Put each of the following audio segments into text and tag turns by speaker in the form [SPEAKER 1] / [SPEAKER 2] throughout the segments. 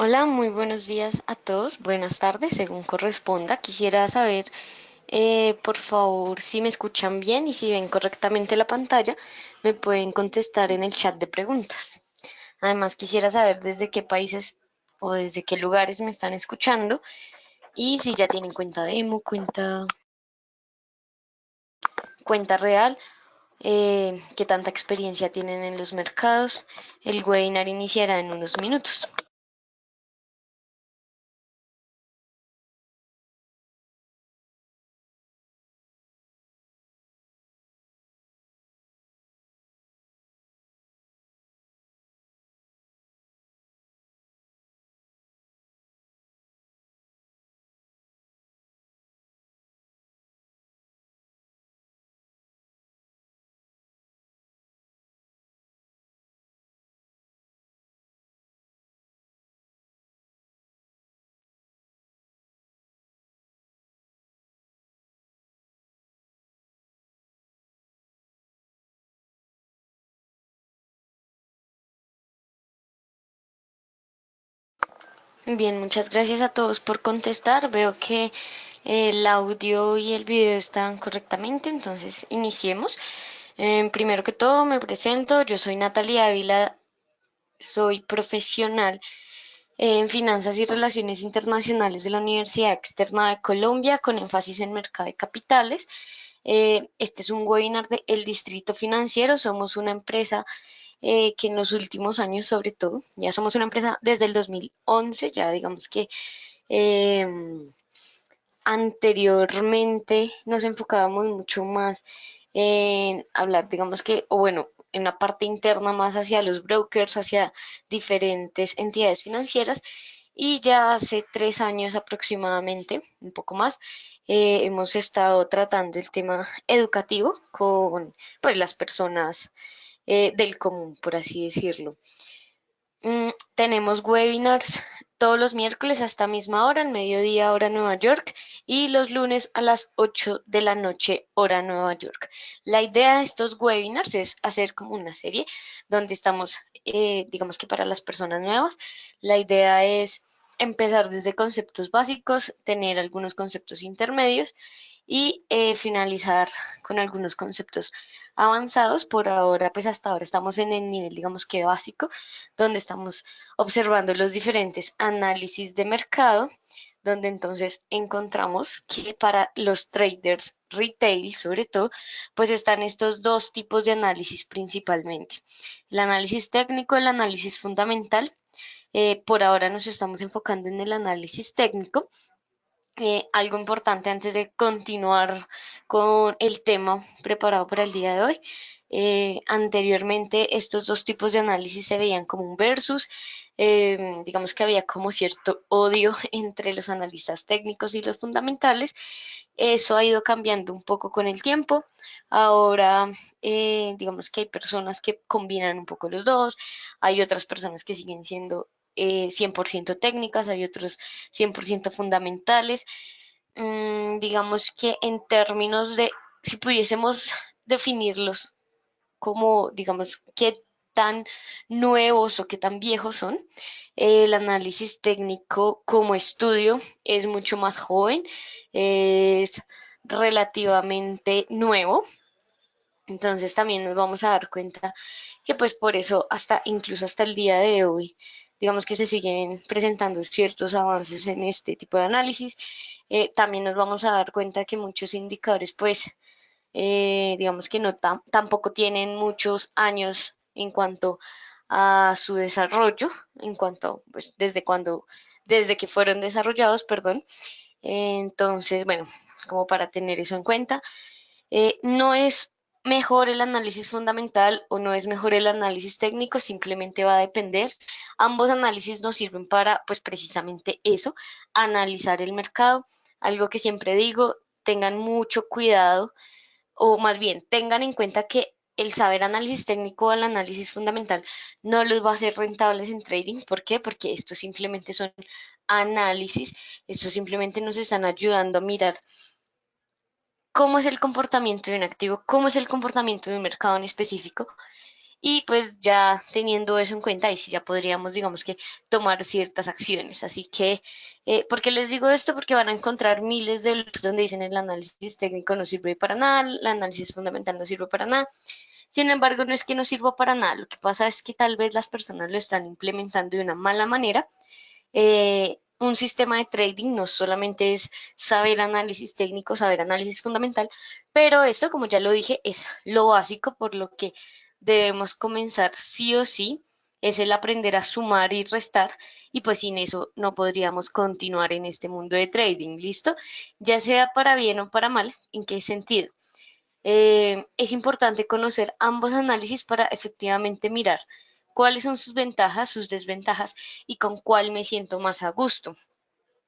[SPEAKER 1] Hola, muy buenos días a todos. Buenas tardes, según corresponda. Quisiera saber, por favor, si me escuchan bien y si ven correctamente la pantalla, me pueden contestar en el chat de preguntas. Además, quisiera saber desde qué países o desde qué lugares me están escuchando y si ya tienen cuenta demo, cuenta real, qué tanta experiencia tienen en los mercados. El webinar iniciará en unos minutos. Bien, muchas gracias a todos por contestar. Veo que el audio y el video están correctamente, entonces iniciemos. Primero que todo, me presento. Yo soy Natalia Ávila, soy profesional en Finanzas y Relaciones Internacionales de la Universidad Externa de Colombia, con énfasis en mercado de capitales. Este es un webinar de El Distrito Financiero. Somos una empresa que en los últimos años, sobre todo, ya somos una empresa desde el 2011, ya digamos que eh, anteriormente nos enfocábamos mucho más en hablar, digamos que, o bueno, en la parte interna más hacia los brokers, hacia diferentes entidades financieras. Y ya hace 3 años aproximadamente, un poco más, hemos estado tratando el tema educativo con pues, las personas del común, por así decirlo. Tenemos webinars todos los miércoles a esta misma hora, en mediodía hora Nueva York, y los lunes a las 8 de la noche hora Nueva York. La idea de estos webinars es hacer como una serie donde estamos, digamos que para las personas nuevas, la idea es empezar desde conceptos básicos, tener algunos conceptos intermedios y finalizar con algunos conceptos avanzados. Por ahora, pues hasta ahora estamos en el nivel, digamos que básico, donde estamos observando los diferentes análisis de mercado, donde entonces encontramos que para los traders retail, sobre todo, pues están estos dos tipos de análisis principalmente. El análisis técnico, el análisis fundamental. Por ahora nos estamos enfocando en el análisis técnico. Algo importante antes de continuar con el tema preparado para el día de hoy. Anteriormente estos dos tipos de análisis se veían como un versus. Digamos que había como cierto odio entre los analistas técnicos y los fundamentales. Eso ha ido cambiando un poco con el tiempo. Ahora, digamos que hay personas que combinan un poco los dos, hay otras personas que siguen siendo 100% técnicas, hay otros 100% fundamentales. Digamos que en términos de, si pudiésemos definirlos como, digamos, qué tan nuevos o qué tan viejos son, el análisis técnico como estudio es mucho más joven, es relativamente nuevo. Entonces también nos vamos a dar cuenta que pues por eso hasta incluso hasta el día de hoy, digamos que se siguen presentando ciertos avances en este tipo de análisis. También nos vamos a dar cuenta que muchos indicadores pues digamos que no tampoco tienen muchos años en cuanto a su desarrollo, en cuanto pues desde que fueron desarrollados, perdón. Entonces, bueno, como para tener eso en cuenta. No es mejor el análisis fundamental o no es mejor el análisis técnico, simplemente va a depender. Ambos análisis nos sirven para, pues precisamente eso, analizar el mercado. Algo que siempre digo, tengan mucho cuidado o más bien tengan en cuenta que el saber análisis técnico o el análisis fundamental no les va a ser rentables en trading. ¿Por qué? Porque estos simplemente son análisis, estos simplemente nos están ayudando a mirar cómo es el comportamiento de un activo, cómo es el comportamiento de un mercado en específico y pues ya teniendo eso en cuenta, ahí sí ya podríamos, digamos que, tomar ciertas acciones. Así que, ¿por qué les digo esto? Porque van a encontrar miles de libros donde dicen el análisis técnico no sirve para nada, el análisis fundamental no sirve para nada. Sin embargo, no es que no sirva para nada, lo que pasa es que tal vez las personas lo están implementando de una mala manera. Un sistema de trading no solamente es saber análisis técnico, saber análisis fundamental, pero esto, como ya lo dije, es lo básico por lo que debemos comenzar sí o sí, es el aprender a sumar y restar, y pues sin eso no podríamos continuar en este mundo de trading, ¿listo? Ya sea para bien o para mal, ¿en qué sentido? Es importante conocer ambos análisis para efectivamente mirar cuáles son sus ventajas, sus desventajas y con cuál me siento más a gusto.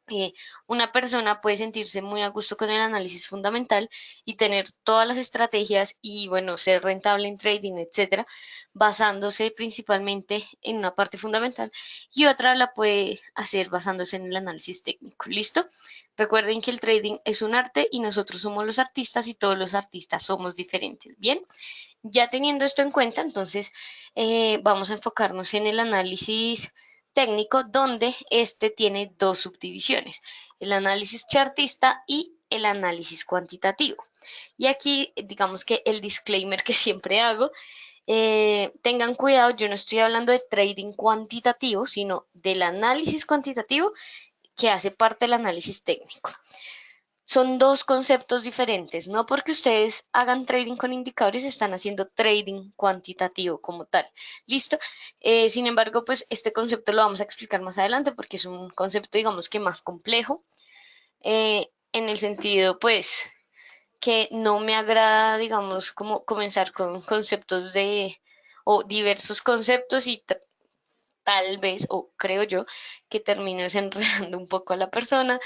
[SPEAKER 1] Eh, una persona puede sentirse muy a gusto con el análisis fundamental y tener todas las estrategias y, bueno, ser rentable en trading, etcétera, basándose principalmente en una parte fundamental, y otra la puede hacer basándose en el análisis técnico. ¿Listo? Recuerden que el trading es un arte y nosotros somos los artistas y todos los artistas somos diferentes. Bien, ya teniendo esto en cuenta, entonces vamos a enfocarnos en el análisis técnico, donde este tiene dos subdivisiones: el análisis chartista y el análisis cuantitativo. Y aquí, digamos que el disclaimer que siempre hago, tengan cuidado, yo no estoy hablando de trading cuantitativo, sino del análisis cuantitativo que hace parte del análisis técnico. Son dos conceptos diferentes. No porque ustedes hagan trading con indicadores están haciendo trading cuantitativo como tal. ¿Listo? Sin embargo, pues este concepto lo vamos a explicar más adelante porque es un concepto, digamos que más complejo, en el sentido, pues, que no me agrada, digamos, como comenzar con conceptos de, o diversos conceptos, y tal vez, o creo yo, que termines enredando un poco a la persona,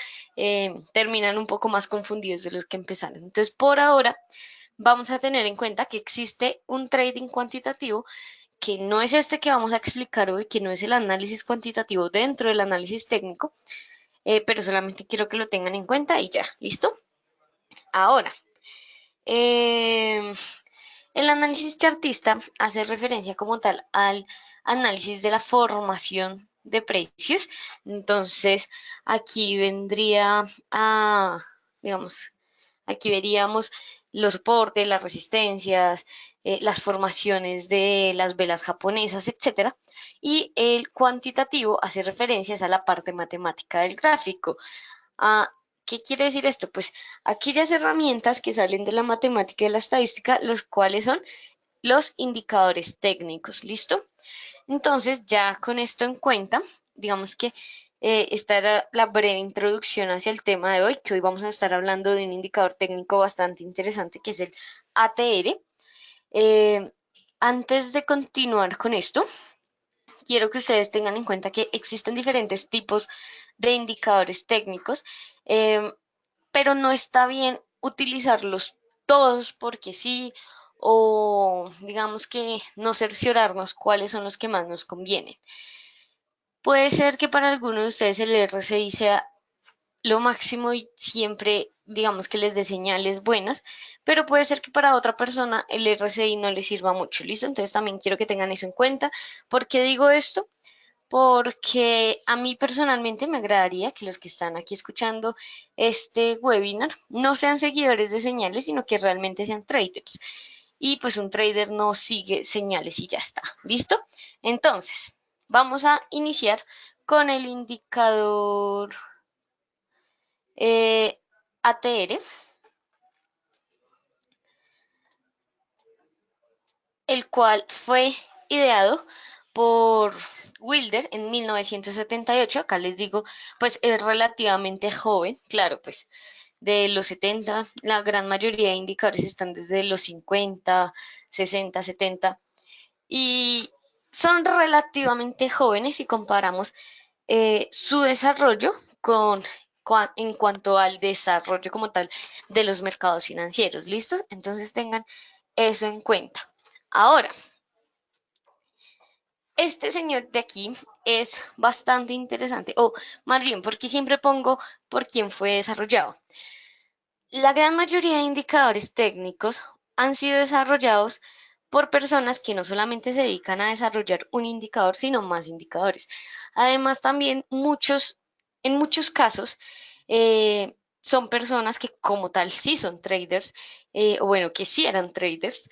[SPEAKER 1] terminan un poco más confundidos de los que empezaron. Entonces, por ahora, vamos a tener en cuenta que existe un trading cuantitativo, que no es este que vamos a explicar hoy, que no es el análisis cuantitativo dentro del análisis técnico, pero solamente quiero que lo tengan en cuenta y ya, ¿listo? Ahora, eh, el análisis chartista hace referencia como tal al análisis de la formación de precios. Entonces, aquí vendría a, digamos, aquí veríamos los soportes, las resistencias, las formaciones de las velas japonesas, etcétera. Y el cuantitativo hace referencias a la parte matemática del gráfico. Ah, ¿qué quiere decir esto? Pues aquellas herramientas que salen de la matemática y de la estadística, los cuales son los indicadores técnicos. ¿Listo? Entonces, ya con esto en cuenta, digamos que esta era la breve introducción hacia el tema de hoy, que hoy vamos a estar hablando de un indicador técnico bastante interesante que es el ATR. Eh, Antes de continuar con esto, quiero que ustedes tengan en cuenta que existen diferentes tipos de indicadores técnicos, eh, pero no está bien utilizarlos todos porque sí, o digamos que no cerciorarnos cuáles son los que más nos convienen. Puede ser que para algunos de ustedes el RSI sea lo máximo y siempre, digamos, que les dé señales buenas, pero puede ser que para otra persona el RSI no le sirva mucho. ¿Listo? Entonces también quiero que tengan eso en cuenta. ¿Por qué digo esto? Porque a mí personalmente me agradaría que los que están aquí escuchando este webinar no sean seguidores de señales, sino que realmente sean traders. Y pues un trader no sigue señales y ya está. ¿Listo? Entonces, vamos a iniciar con el indicador ATR, el cual fue ideado por Wilder en 1978. Acá les digo, pues es relativamente joven, claro, pues de los 70, la gran mayoría de indicadores están desde los 50, 60, 70, y son relativamente jóvenes si comparamos su desarrollo con en cuanto al desarrollo como tal de los mercados financieros. ¿Listos? Entonces tengan eso en cuenta. Ahora, este señor de aquí es bastante interesante, o más bien, porque siempre pongo por quién fue desarrollado. La gran mayoría de indicadores técnicos han sido desarrollados por personas que no solamente se dedican a desarrollar un indicador, sino más indicadores. Además, también en muchos casos, son personas que como tal sí son traders, o bueno, que sí eran traders,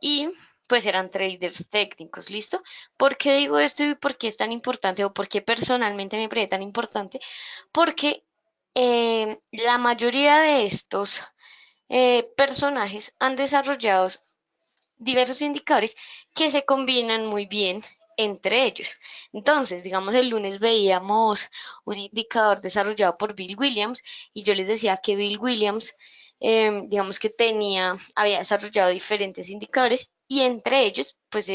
[SPEAKER 1] y pues eran traders técnicos, ¿listo? ¿Por qué digo esto y por qué es tan importante o por qué personalmente me parece tan importante? Porque la mayoría de estos personajes han desarrollado diversos indicadores que se combinan muy bien entre ellos. Entonces, digamos, el lunes veíamos un indicador desarrollado por Bill Williams y yo les decía que Bill Williams, digamos que había desarrollado diferentes indicadores y entre ellos, pues,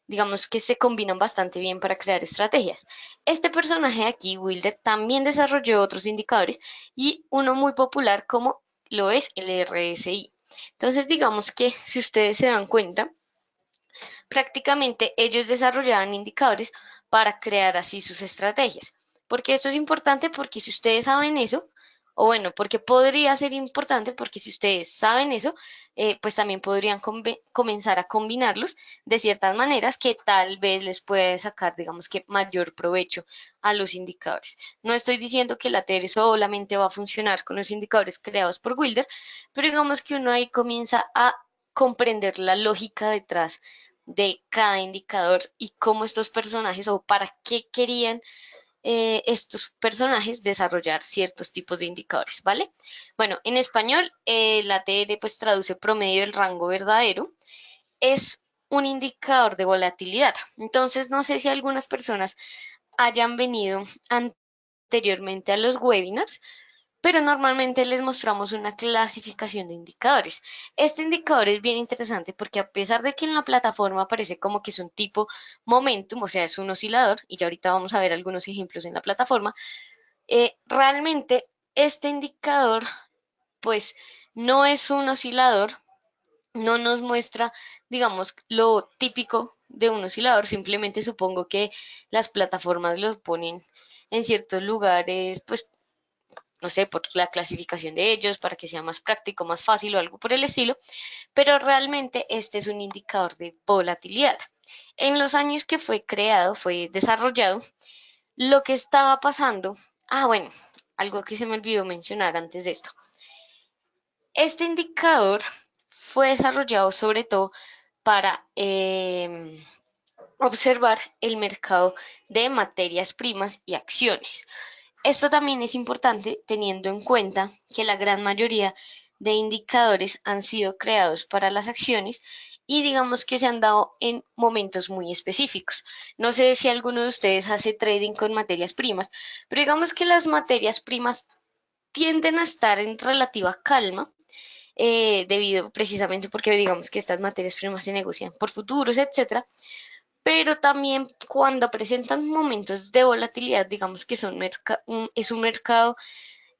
[SPEAKER 1] digamos que se combinan bastante bien para crear estrategias. Este personaje de aquí, Wilder, también desarrolló otros indicadores y uno muy popular como lo es el RSI. Entonces, digamos que si ustedes se dan cuenta, prácticamente ellos desarrollaban indicadores para crear así sus estrategias. Porque esto es importante porque si ustedes saben eso, o bueno, porque podría ser importante porque si ustedes saben eso, pues también podrían comenzar a combinarlos de ciertas maneras que tal vez les puede sacar, digamos que, mayor provecho a los indicadores. No estoy diciendo que la TR solamente va a funcionar con los indicadores creados por Wilder, pero digamos que uno ahí comienza a comprender la lógica detrás de cada indicador y cómo estos personajes o para qué querían estos personajes desarrollar ciertos tipos de indicadores, ¿vale? Bueno, en español la TR pues traduce promedio del rango verdadero, es un indicador de volatilidad. Entonces, no sé si algunas personas hayan venido anteriormente a los webinars, pero normalmente les mostramos una clasificación de indicadores. Este indicador es bien interesante porque a pesar de que en la plataforma parece como que es un tipo momentum, o sea, es un oscilador, y ya ahorita vamos a ver algunos ejemplos en la plataforma, realmente este indicador pues no es un oscilador, no nos muestra, digamos, lo típico de un oscilador, simplemente supongo que las plataformas lo ponen en ciertos lugares, pues no sé, por la clasificación de ellos, para que sea más práctico, más fácil o algo por el estilo, pero realmente este es un indicador de volatilidad. En los años que fue creado, fue desarrollado, lo que estaba pasando, bueno, algo que se me olvidó mencionar antes de esto. Este indicador fue desarrollado sobre todo para observar el mercado de materias primas y acciones. Esto también es importante teniendo en cuenta que la gran mayoría de indicadores han sido creados para las acciones y digamos que se han dado en momentos muy específicos. No sé si alguno de ustedes hace trading con materias primas, pero digamos que las materias primas tienden a estar en relativa calma, debido precisamente porque digamos que estas materias primas se negocian por futuros, etcétera, pero también cuando presentan momentos de volatilidad, digamos que es un mercado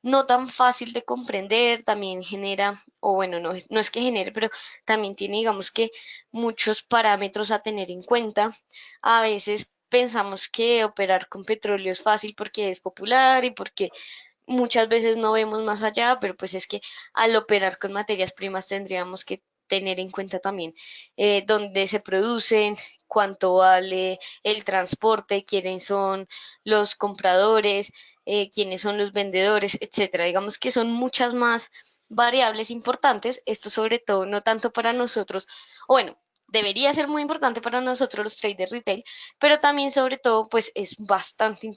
[SPEAKER 1] no tan fácil de comprender, también genera, o bueno, no es que genere, pero también tiene, digamos que, muchos parámetros a tener en cuenta. A veces pensamos que operar con petróleo es fácil porque es popular y porque muchas veces no vemos más allá, pero pues es que al operar con materias primas tendríamos que tener en cuenta también dónde se producen, cuánto vale el transporte, quiénes son los compradores, quiénes son los vendedores, etcétera. Digamos que son muchas más variables importantes, esto sobre todo no tanto para nosotros, o bueno, debería ser muy importante para nosotros los traders retail, pero también sobre todo pues es bastante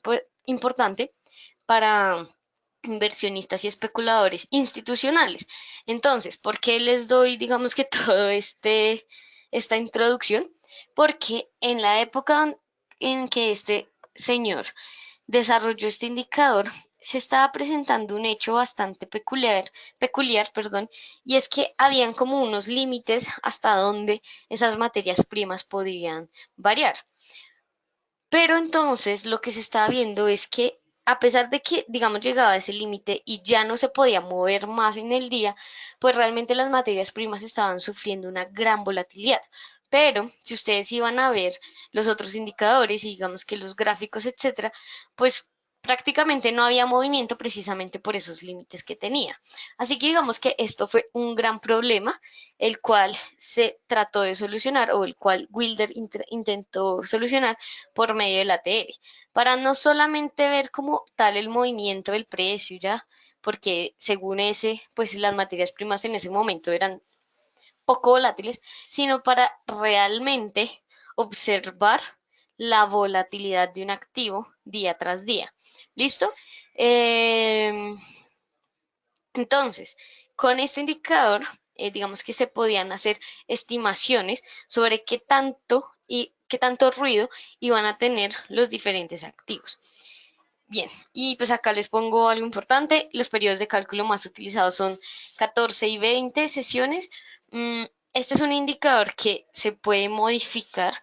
[SPEAKER 1] importante para inversionistas y especuladores institucionales. Entonces, ¿por qué les doy, digamos que todo esta introducción? Porque en la época en que este señor desarrolló este indicador, se estaba presentando un hecho bastante perdón, y es que habían como unos límites hasta donde esas materias primas podían variar. Pero entonces lo que se estaba viendo es que a pesar de que, digamos, llegaba a ese límite y ya no se podía mover más en el día, pues realmente las materias primas estaban sufriendo una gran volatilidad. Pero si ustedes iban a ver los otros indicadores y digamos que los gráficos, etcétera, pues prácticamente no había movimiento precisamente por esos límites que tenía. Así que digamos que esto fue un gran problema, el cual se trató de solucionar o el cual Wilder intentó solucionar por medio del ATR, para no solamente ver como tal el movimiento del precio ya, porque según ese, pues las materias primas en ese momento eran poco volátiles, sino para realmente observar la volatilidad de un activo día tras día. ¿Listo? Eh, entonces, con este indicador, digamos que se podían hacer estimaciones sobre qué tanto ruido iban a tener los diferentes activos. Bien, y pues acá les pongo algo importante. Los periodos de cálculo más utilizados son 14 y 20 sesiones. Mm, Este es un indicador que se puede modificar.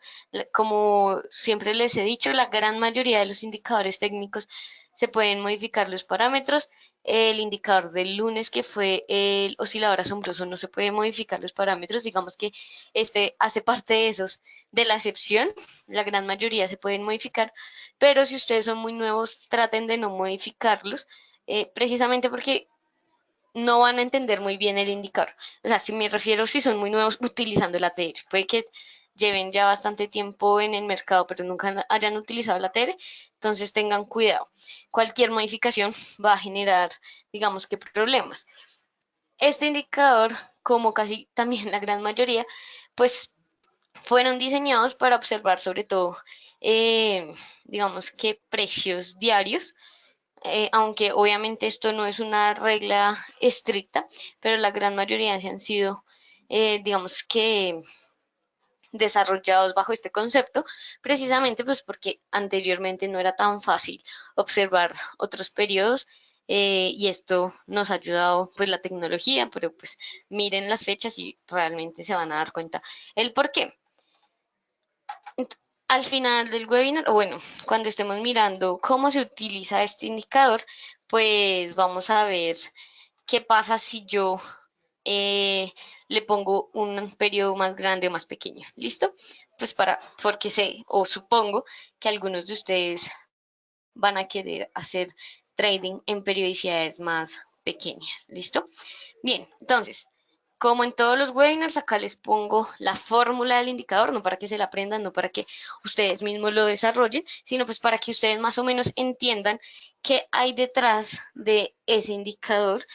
[SPEAKER 1] Como siempre les he dicho, la gran mayoría de los indicadores técnicos se pueden modificar los parámetros. El indicador del lunes, que fue el oscilador asombroso, no se puede modificar los parámetros. Digamos que este hace parte de esos, de la excepción. La gran mayoría se pueden modificar, pero si ustedes son muy nuevos, traten de no modificarlos, precisamente porque no van a entender muy bien el indicador. O sea, si me refiero si son muy nuevos utilizando el ATR, puede que lleven ya bastante tiempo en el mercado, pero nunca hayan utilizado el ATR, entonces tengan cuidado. Cualquier modificación va a generar, digamos que problemas. Este indicador, como casi también la gran mayoría, pues fueron diseñados para observar sobre todo, eh, digamos que precios diarios, aunque obviamente esto no es una regla estricta, pero la gran mayoría se han sido, digamos que desarrollados bajo este concepto, precisamente pues porque anteriormente no era tan fácil observar otros periodos, y esto nos ha ayudado pues la tecnología, pero pues miren las fechas y realmente se van a dar cuenta el por qué. Al final del webinar, o bueno, cuando estemos mirando cómo se utiliza este indicador, pues vamos a ver qué pasa si yo eh, le pongo un periodo más grande o más pequeño. ¿Listo? Pues porque sé o supongo que algunos de ustedes van a querer hacer trading en periodicidades más pequeñas. ¿Listo? Bien, entonces, como en todos los webinars, acá les pongo la fórmula del indicador, no para que se la aprendan, no para que ustedes mismos lo desarrollen, sino pues para que ustedes más o menos entiendan qué hay detrás de ese indicador,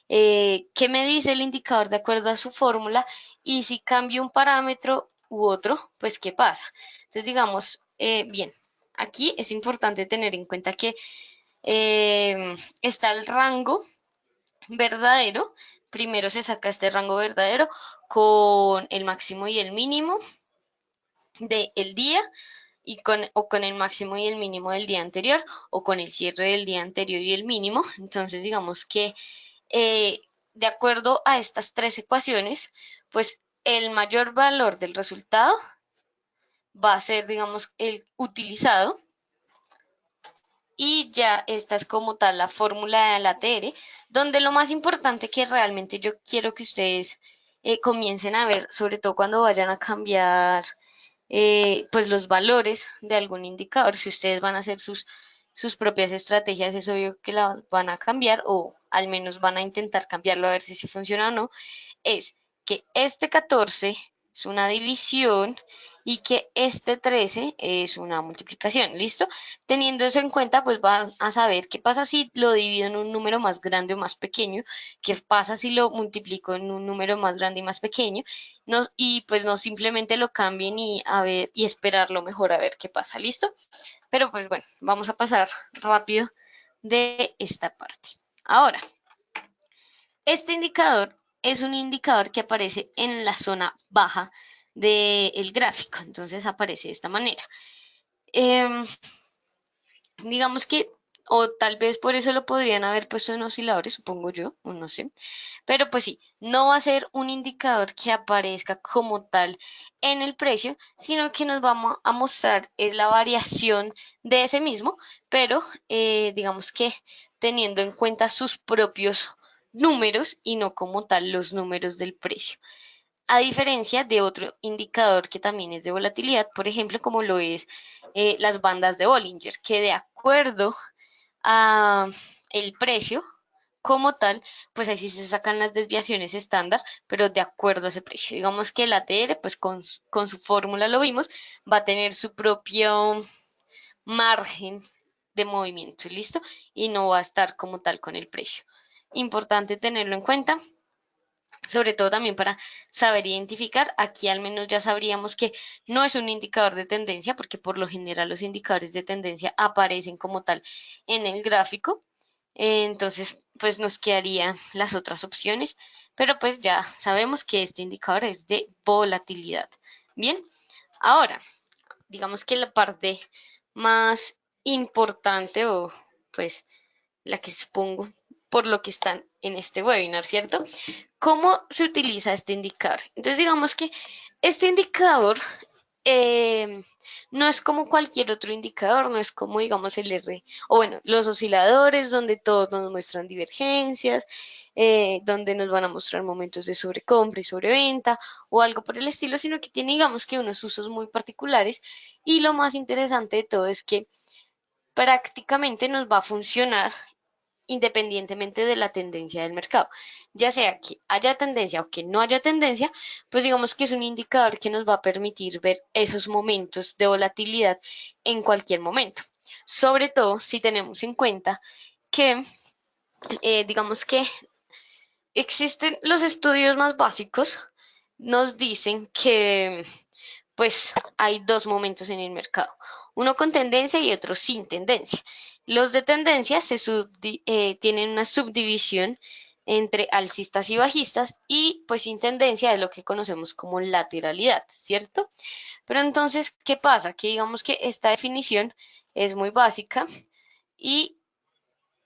[SPEAKER 1] qué me dice el indicador de acuerdo a su fórmula, y si cambio un parámetro u otro, pues qué pasa. Entonces, digamos, bien, aquí es importante tener en cuenta que está el rango verdadero. Primero se saca este rango verdadero con el máximo y el mínimo del día, o con el máximo y el mínimo del día anterior, o con el cierre del día anterior y el mínimo. Entonces, digamos que eh, de acuerdo a estas tres ecuaciones, pues el mayor valor del resultado va a ser, digamos, el utilizado, y ya esta es como tal la fórmula de la TR, donde lo más importante que realmente yo quiero que ustedes comiencen a ver, sobre todo cuando vayan a cambiar pues los valores de algún indicador. Si ustedes van a hacer sus propias estrategias, es obvio que las van a cambiar, o al menos van a intentar cambiarlo a ver si funciona o no. Es que este 14 es una división y que este 13 es una multiplicación. ¿Listo? Teniendo eso en cuenta, pues van a saber qué pasa si lo divido en un número más grande o más pequeño, qué pasa si lo multiplico en un número más grande y más pequeño, no, y pues no simplemente lo cambien y a ver y esperar lo mejor a ver qué pasa. ¿Listo? Pero pues bueno, vamos a pasar rápido de esta parte. Ahora, este indicador es un indicador que aparece en la zona baja del gráfico, entonces aparece de esta manera. Eh, digamos que, o tal vez por eso lo podrían haber puesto en osciladores, supongo yo, o no sé, pero pues sí, no va a ser un indicador que aparezca como tal en el precio, sino que nos vamos a mostrar es la variación de ese mismo, pero digamos que teniendo en cuenta sus propios números y no como tal los números del precio. A diferencia de otro indicador que también es de volatilidad, por ejemplo, como lo es las bandas de Bollinger, que de acuerdo a el precio como tal, pues ahí sí se sacan las desviaciones estándar, pero de acuerdo a ese precio. Digamos que el ATR, pues con su fórmula lo vimos, va a tener su propio margen de movimiento, ¿listo? Y no va a estar como tal con el precio. Importante tenerlo en cuenta, sobre todo también para saber identificar. Aquí al menos ya sabríamos que no es un indicador de tendencia, porque por lo general los indicadores de tendencia aparecen como tal en el gráfico. Entonces, pues nos quedarían las otras opciones, pero pues ya sabemos que este indicador es de volatilidad. Bien, ahora, digamos que la parte más importante o pues la que supongo por lo que están en este webinar, ¿cierto? ¿Cómo se utiliza este indicador? Entonces, digamos que este indicador eh, no es como cualquier otro indicador, no es como, digamos, el R, o bueno, los osciladores, donde todos nos muestran divergencias, donde nos van a mostrar momentos de sobrecompra y sobreventa, o algo por el estilo, sino que tiene, digamos, que unos usos muy particulares. Y lo más interesante de todo es que prácticamente nos va a funcionar independientemente de la tendencia del mercado. Ya sea que haya tendencia o que no haya tendencia, pues digamos que es un indicador que nos va a permitir ver esos momentos de volatilidad en cualquier momento. Sobre todo si tenemos en cuenta que, digamos que existen los estudios más básicos, nos dicen que pues hay dos momentos en el mercado, uno con tendencia y otro sin tendencia. Los de tendencia tienen una subdivisión entre alcistas y bajistas y pues sin tendencia es lo que conocemos como lateralidad, ¿cierto? Pero entonces, ¿qué pasa? Que digamos que esta definición es muy básica y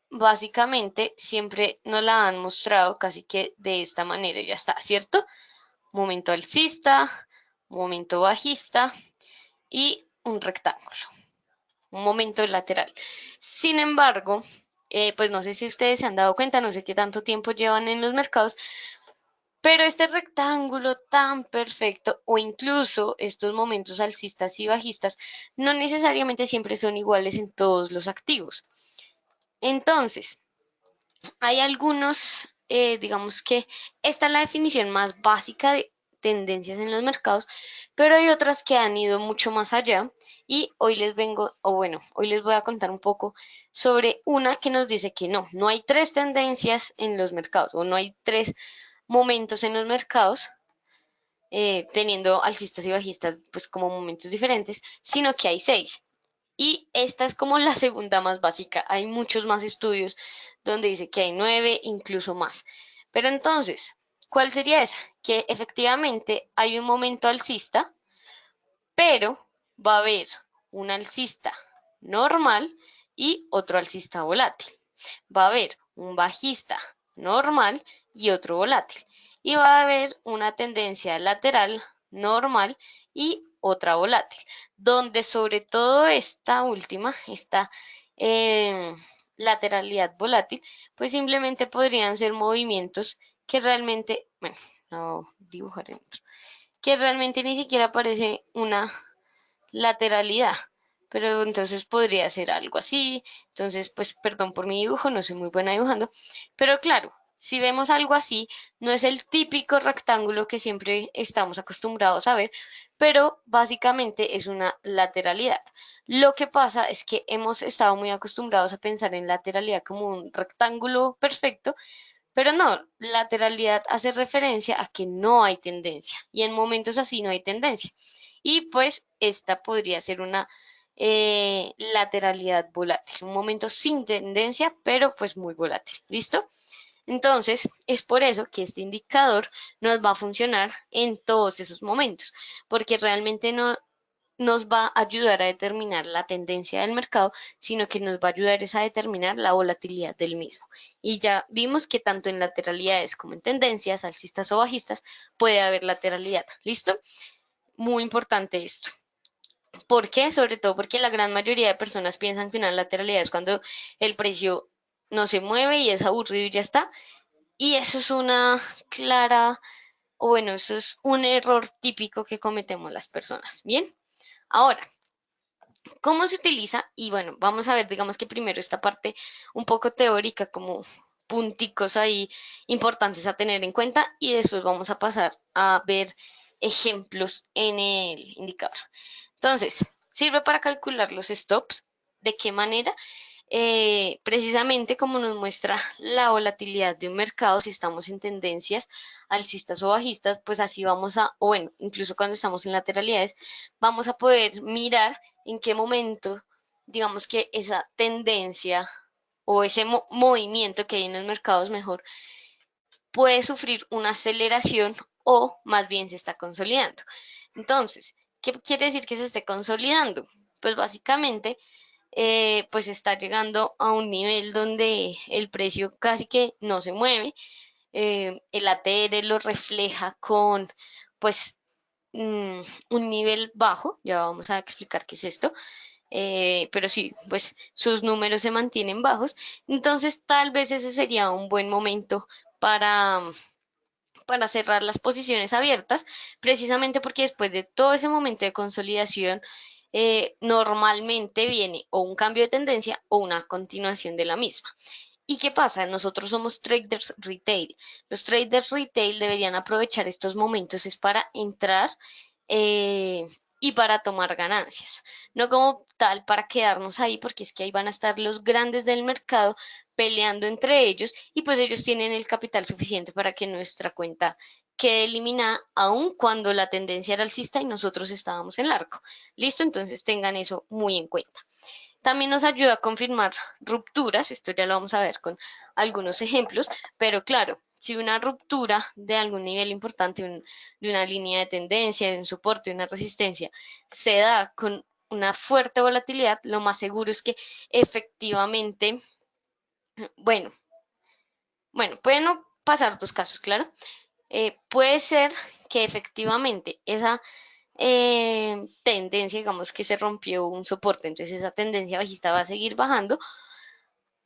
[SPEAKER 1] básicamente siempre nos la han mostrado casi que de esta manera y ya está, ¿cierto? Momento alcista, momento bajista y un rectángulo, un momento lateral. Sin embargo, pues no sé si ustedes se han dado cuenta, no sé qué tanto tiempo llevan en los mercados, pero este rectángulo tan perfecto o incluso estos momentos alcistas y bajistas no necesariamente siempre son iguales en todos los activos. Entonces, hay algunos, digamos que esta es la definición más básica de tendencias en los mercados, pero hay otras que han ido mucho más allá y hoy les vengo, o bueno, hoy les voy a contar un poco sobre una que nos dice que no hay tres tendencias en los mercados o no hay tres momentos en los mercados, teniendo alcistas y bajistas pues como momentos diferentes, sino que hay seis. Y esta es como la segunda más básica. Hay muchos más estudios donde dice que hay nueve, incluso más. Pero entonces, ¿cuál sería esa? Que efectivamente hay un momento alcista, pero va a haber un alcista normal y otro alcista volátil. Va a haber un bajista normal y otro volátil. Y va a haber una tendencia lateral normal y otra volátil, donde sobre todo esta última, esta eh, lateralidad volátil, pues simplemente podrían ser movimientos que realmente, bueno, no dibujar dentro, que realmente ni siquiera aparece una lateralidad, pero entonces podría ser algo así. Entonces, pues perdón por mi dibujo, no soy muy buena dibujando, pero claro, si vemos algo así, no es el típico rectángulo que siempre estamos acostumbrados a ver, pero básicamente es una lateralidad. Lo que pasa es que hemos estado muy acostumbrados a pensar en lateralidad como un rectángulo perfecto, pero no, lateralidad hace referencia a que no hay tendencia y en momentos así no hay tendencia. Y pues esta podría ser una lateralidad volátil, un momento sin tendencia, pero pues muy volátil. ¿Listo? Entonces, es por eso que este indicador nos va a funcionar en todos esos momentos, porque realmente no nos va a ayudar a determinar la tendencia del mercado, sino que nos va a ayudar es a determinar la volatilidad del mismo. Y ya vimos que tanto en lateralidades como en tendencias, alcistas o bajistas, puede haber lateralidad. ¿Listo? Muy importante esto. ¿Por qué? Sobre todo porque la gran mayoría de personas piensan que una lateralidad es cuando el precio no se mueve y es aburrido y ya está. Y eso es una clara, o bueno, eso es un error típico que cometemos las personas. Bien, ahora, ¿Cómo se utiliza? Y bueno, vamos a ver, digamos que primero esta parte un poco teórica, como punticos ahí importantes a tener en cuenta, y después vamos a pasar a ver ejemplos en el indicador. Entonces, sirve para calcular los stops. ¿De qué manera? Precisamente como nos muestra la volatilidad de un mercado, si estamos en tendencias alcistas o bajistas, pues así vamos a, o bueno, incluso cuando estamos en lateralidades, vamos a poder mirar en qué momento, digamos que esa tendencia o ese movimiento que hay en los mercados mejor puede sufrir una aceleración o más bien se está consolidando. Entonces, ¿qué quiere decir que se esté consolidando? Pues básicamente pues está llegando a un nivel donde el precio casi que no se mueve. El ATR lo refleja con pues mm, un nivel bajo, ya vamos a explicar qué es esto, pero sí, pues sus números se mantienen bajos, entonces tal vez ese sería un buen momento para, para cerrar las posiciones abiertas, precisamente porque después de todo ese momento de consolidación, normalmente viene o un cambio de tendencia o una continuación de la misma. ¿Y qué pasa? Nosotros somos traders retail. Los traders retail deberían aprovechar estos momentos es para entrar eh, y para tomar ganancias. No como tal para quedarnos ahí, porque es que ahí van a estar los grandes del mercado peleando entre ellos y pues ellos tienen el capital suficiente para que nuestra cuenta quede eliminada aun cuando la tendencia era alcista y nosotros estábamos en largo. ¿Listo? Entonces tengan eso muy en cuenta. También nos ayuda a confirmar rupturas, esto ya lo vamos a ver con algunos ejemplos, pero claro, si una ruptura de algún nivel importante, de una línea de tendencia, de un soporte, de una resistencia, se da con una fuerte volatilidad, lo más seguro es que efectivamente, bueno, pueden no pasar dos casos, claro. Puede ser que efectivamente esa tendencia, digamos que se rompió un soporte, entonces esa tendencia bajista va a seguir bajando,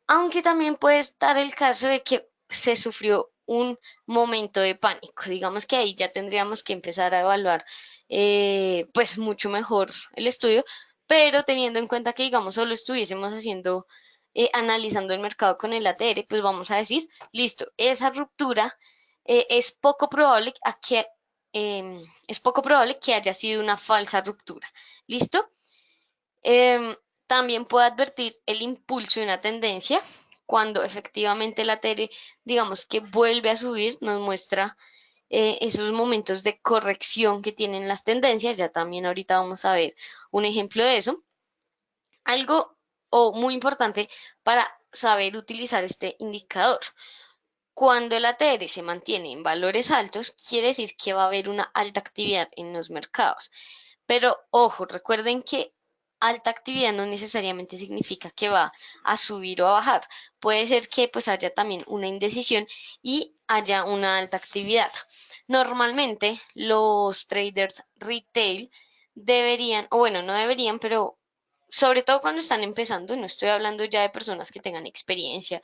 [SPEAKER 1] aunque también puede estar el caso de que se sufrió un momento de pánico. Digamos que ahí ya tendríamos que empezar a evaluar pues mucho mejor el estudio, pero teniendo en cuenta que digamos solo estuviésemos haciendo, analizando el mercado con el ATR, pues vamos a decir, listo, esa ruptura es poco probable a que es poco probable que haya sido una falsa ruptura. ¿Listo? Em, También puede advertir el impulso de una tendencia cuando efectivamente la tele, digamos que vuelve a subir, nos muestra esos momentos de corrección que tienen las tendencias. Ya también ahorita vamos a ver un ejemplo de eso. Algo o muy importante para saber utilizar este indicador. Cuando el ATR se mantiene en valores altos, quiere decir que va a haber una alta actividad en los mercados. Pero ojo, recuerden que alta actividad no necesariamente significa que va a subir o a bajar. Puede ser que pues haya también una indecisión y haya una alta actividad. Normalmente los traders retail deberían, o bueno, no deberían, pero sobre todo cuando están empezando, no estoy hablando ya de personas que tengan experiencia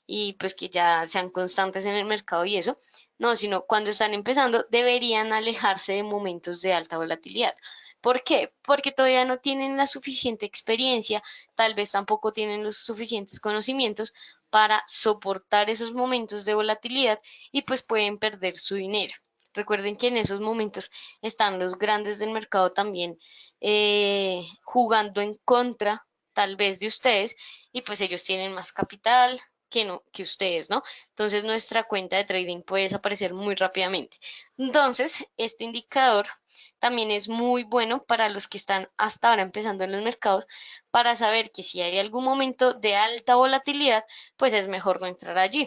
[SPEAKER 1] y pues que ya sean constantes en el mercado y eso, no, sino cuando están empezando deberían alejarse de momentos de alta volatilidad. ¿Por qué? Porque todavía no tienen la suficiente experiencia, tal vez tampoco tienen los suficientes conocimientos para soportar esos momentos de volatilidad y pues pueden perder su dinero. Recuerden que en esos momentos están los grandes del mercado también jugando en contra tal vez de ustedes y pues ellos tienen más capital, que no, que ustedes, ¿no? Entonces nuestra cuenta de trading puede desaparecer muy rápidamente. Entonces, este indicador también es muy bueno para los que están hasta ahora empezando en los mercados para saber que si hay algún momento de alta volatilidad, pues es mejor no entrar allí.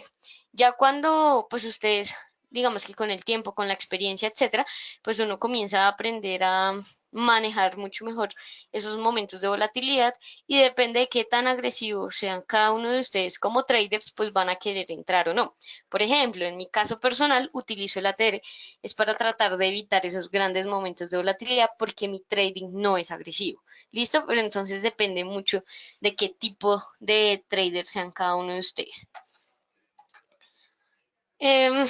[SPEAKER 1] Ya cuando pues ustedes digamos que con el tiempo, con la experiencia, etcétera, pues uno comienza a aprender a manejar mucho mejor esos momentos de volatilidad y depende de qué tan agresivos sean cada uno de ustedes como traders, pues van a querer entrar o no. Por ejemplo, en mi caso personal, utilizo el ATR, es para tratar de evitar esos grandes momentos de volatilidad porque mi trading no es agresivo. ¿Listo? Pero entonces depende mucho de qué tipo de traders sean cada uno de ustedes. Em,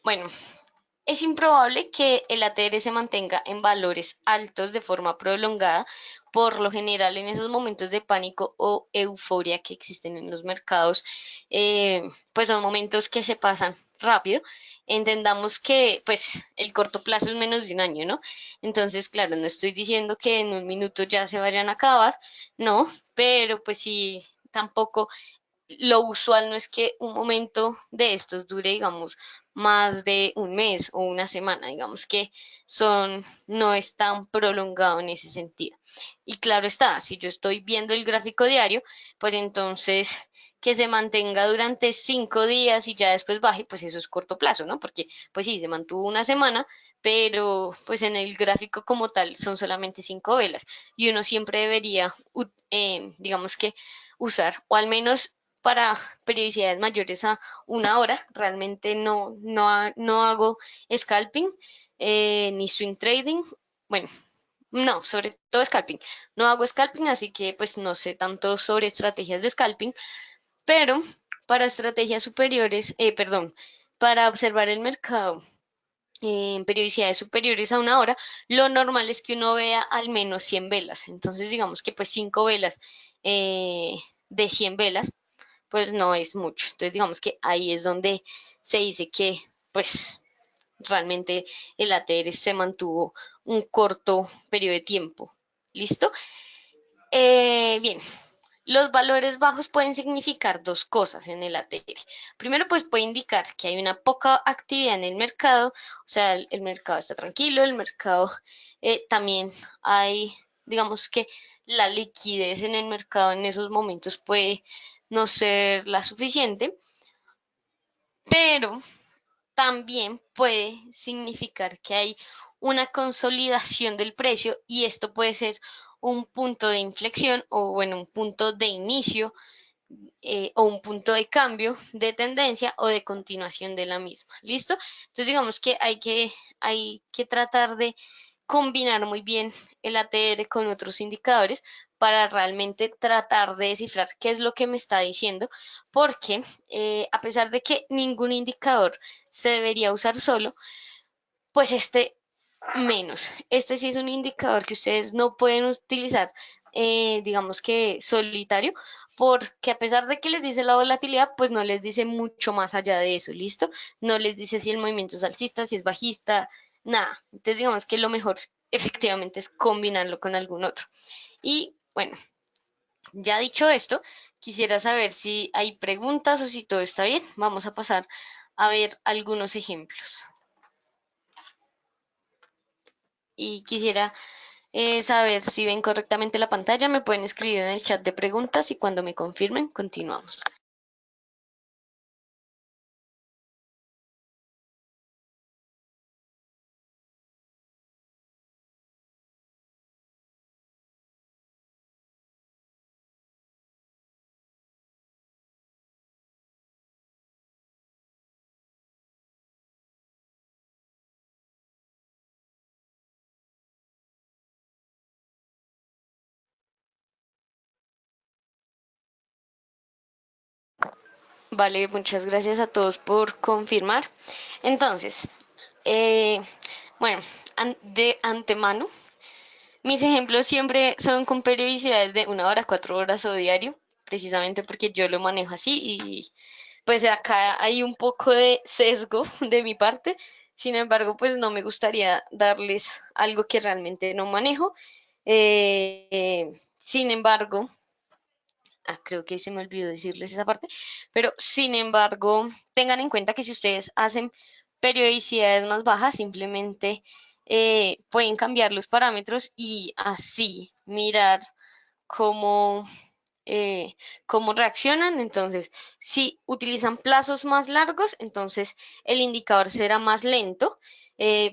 [SPEAKER 1] bueno, es improbable que el ATR se mantenga en valores altos de forma prolongada por lo general en esos momentos de pánico o euforia que existen en los mercados, pues son momentos que se pasan rápido. Entendamos que pues el corto plazo es menos de un año, ¿no? Entonces, claro, no estoy diciendo que en un minuto ya se vayan a acabar, no, pero pues sí, tampoco lo usual no es que un momento de estos dure, digamos, más de un mes o una semana, digamos que no es tan prolongado en ese sentido. Y claro está, si yo estoy viendo el gráfico diario, pues entonces que se mantenga durante 5 días y ya después baje, pues eso es corto plazo, ¿no? Porque pues sí, se mantuvo una semana, pero pues en el gráfico como tal son solamente 5 velas y uno siempre debería, digamos que usar, o al menos para periodicidades mayores a una hora. Realmente no hago scalping ni swing trading. Bueno, no, sobre todo scalping. No hago scalping, así que pues no sé tanto sobre estrategias de scalping, pero para estrategias superiores, perdón, para observar el mercado en periodicidades superiores a una hora, lo normal es que uno vea al menos 100 velas. Entonces, digamos que pues 5 velas eh, de 100 velas pues no es mucho. Entonces digamos que ahí es donde se dice que pues realmente el ATR se mantuvo un corto periodo de tiempo. ¿Listo? Bien, los valores bajos pueden significar dos cosas en el ATR. Primero, pues puede indicar que hay una poca actividad en el mercado, o sea, el mercado está tranquilo, el mercado también hay, digamos que la liquidez en el mercado en esos momentos puede no ser la suficiente, pero también puede significar que hay una consolidación del precio y esto puede ser un punto de inflexión o bueno, un punto de inicio o un punto de cambio de tendencia o de continuación de la misma. ¿Listo? Entonces digamos que hay que tratar de combinar muy bien el ATR con otros indicadores para realmente tratar de descifrar qué es lo que me está diciendo, porque a pesar de que ningún indicador se debería usar solo, pues este menos. Este sí es un indicador que ustedes no pueden utilizar, digamos que solitario, porque a pesar de que les dice la volatilidad, pues no les dice mucho más allá de eso, ¿listo? No les dice si el movimiento es alcista, si es bajista, nada. Entonces digamos que lo mejor efectivamente es combinarlo con algún otro. Y bueno, ya dicho esto, quisiera saber si hay preguntas o si todo está bien. Vamos a pasar a ver algunos ejemplos. Y quisiera saber si ven correctamente la pantalla. Me pueden escribir en el chat de preguntas y cuando me confirmen, continuamos. Vale, muchas gracias a todos por confirmar. Entonces, eh, bueno, de antemano, mis ejemplos siempre son con periodicidades de una hora, 4 horas o diario, precisamente porque yo lo manejo así y pues acá hay un poco de sesgo de mi parte. Sin embargo, pues no me gustaría darles algo que realmente no manejo. Sin embargo, creo que se me olvidó decirles esa parte, pero sin embargo, tengan en cuenta que si ustedes hacen periodicidades más bajas, simplemente pueden cambiar los parámetros y así mirar cómo, cómo reaccionan. Entonces, si utilizan plazos más largos, entonces el indicador será más lento.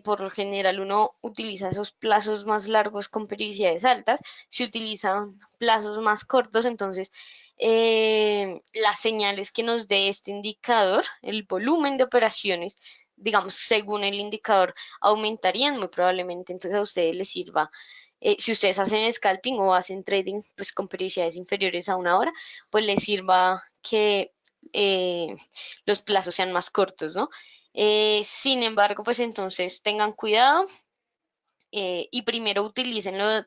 [SPEAKER 1] Por lo general, uno utiliza esos plazos más largos con periodicidades altas. Si utilizan plazos más cortos, entonces las señales que nos dé este indicador, el volumen de operaciones, digamos, según el indicador, aumentarían muy probablemente. Entonces a ustedes les sirva si ustedes hacen scalping o hacen trading pues con periodicidades inferiores a una hora, pues les sirva que eh, los plazos sean más cortos, ¿no? Sin embargo, pues entonces tengan cuidado y primero utilícenlo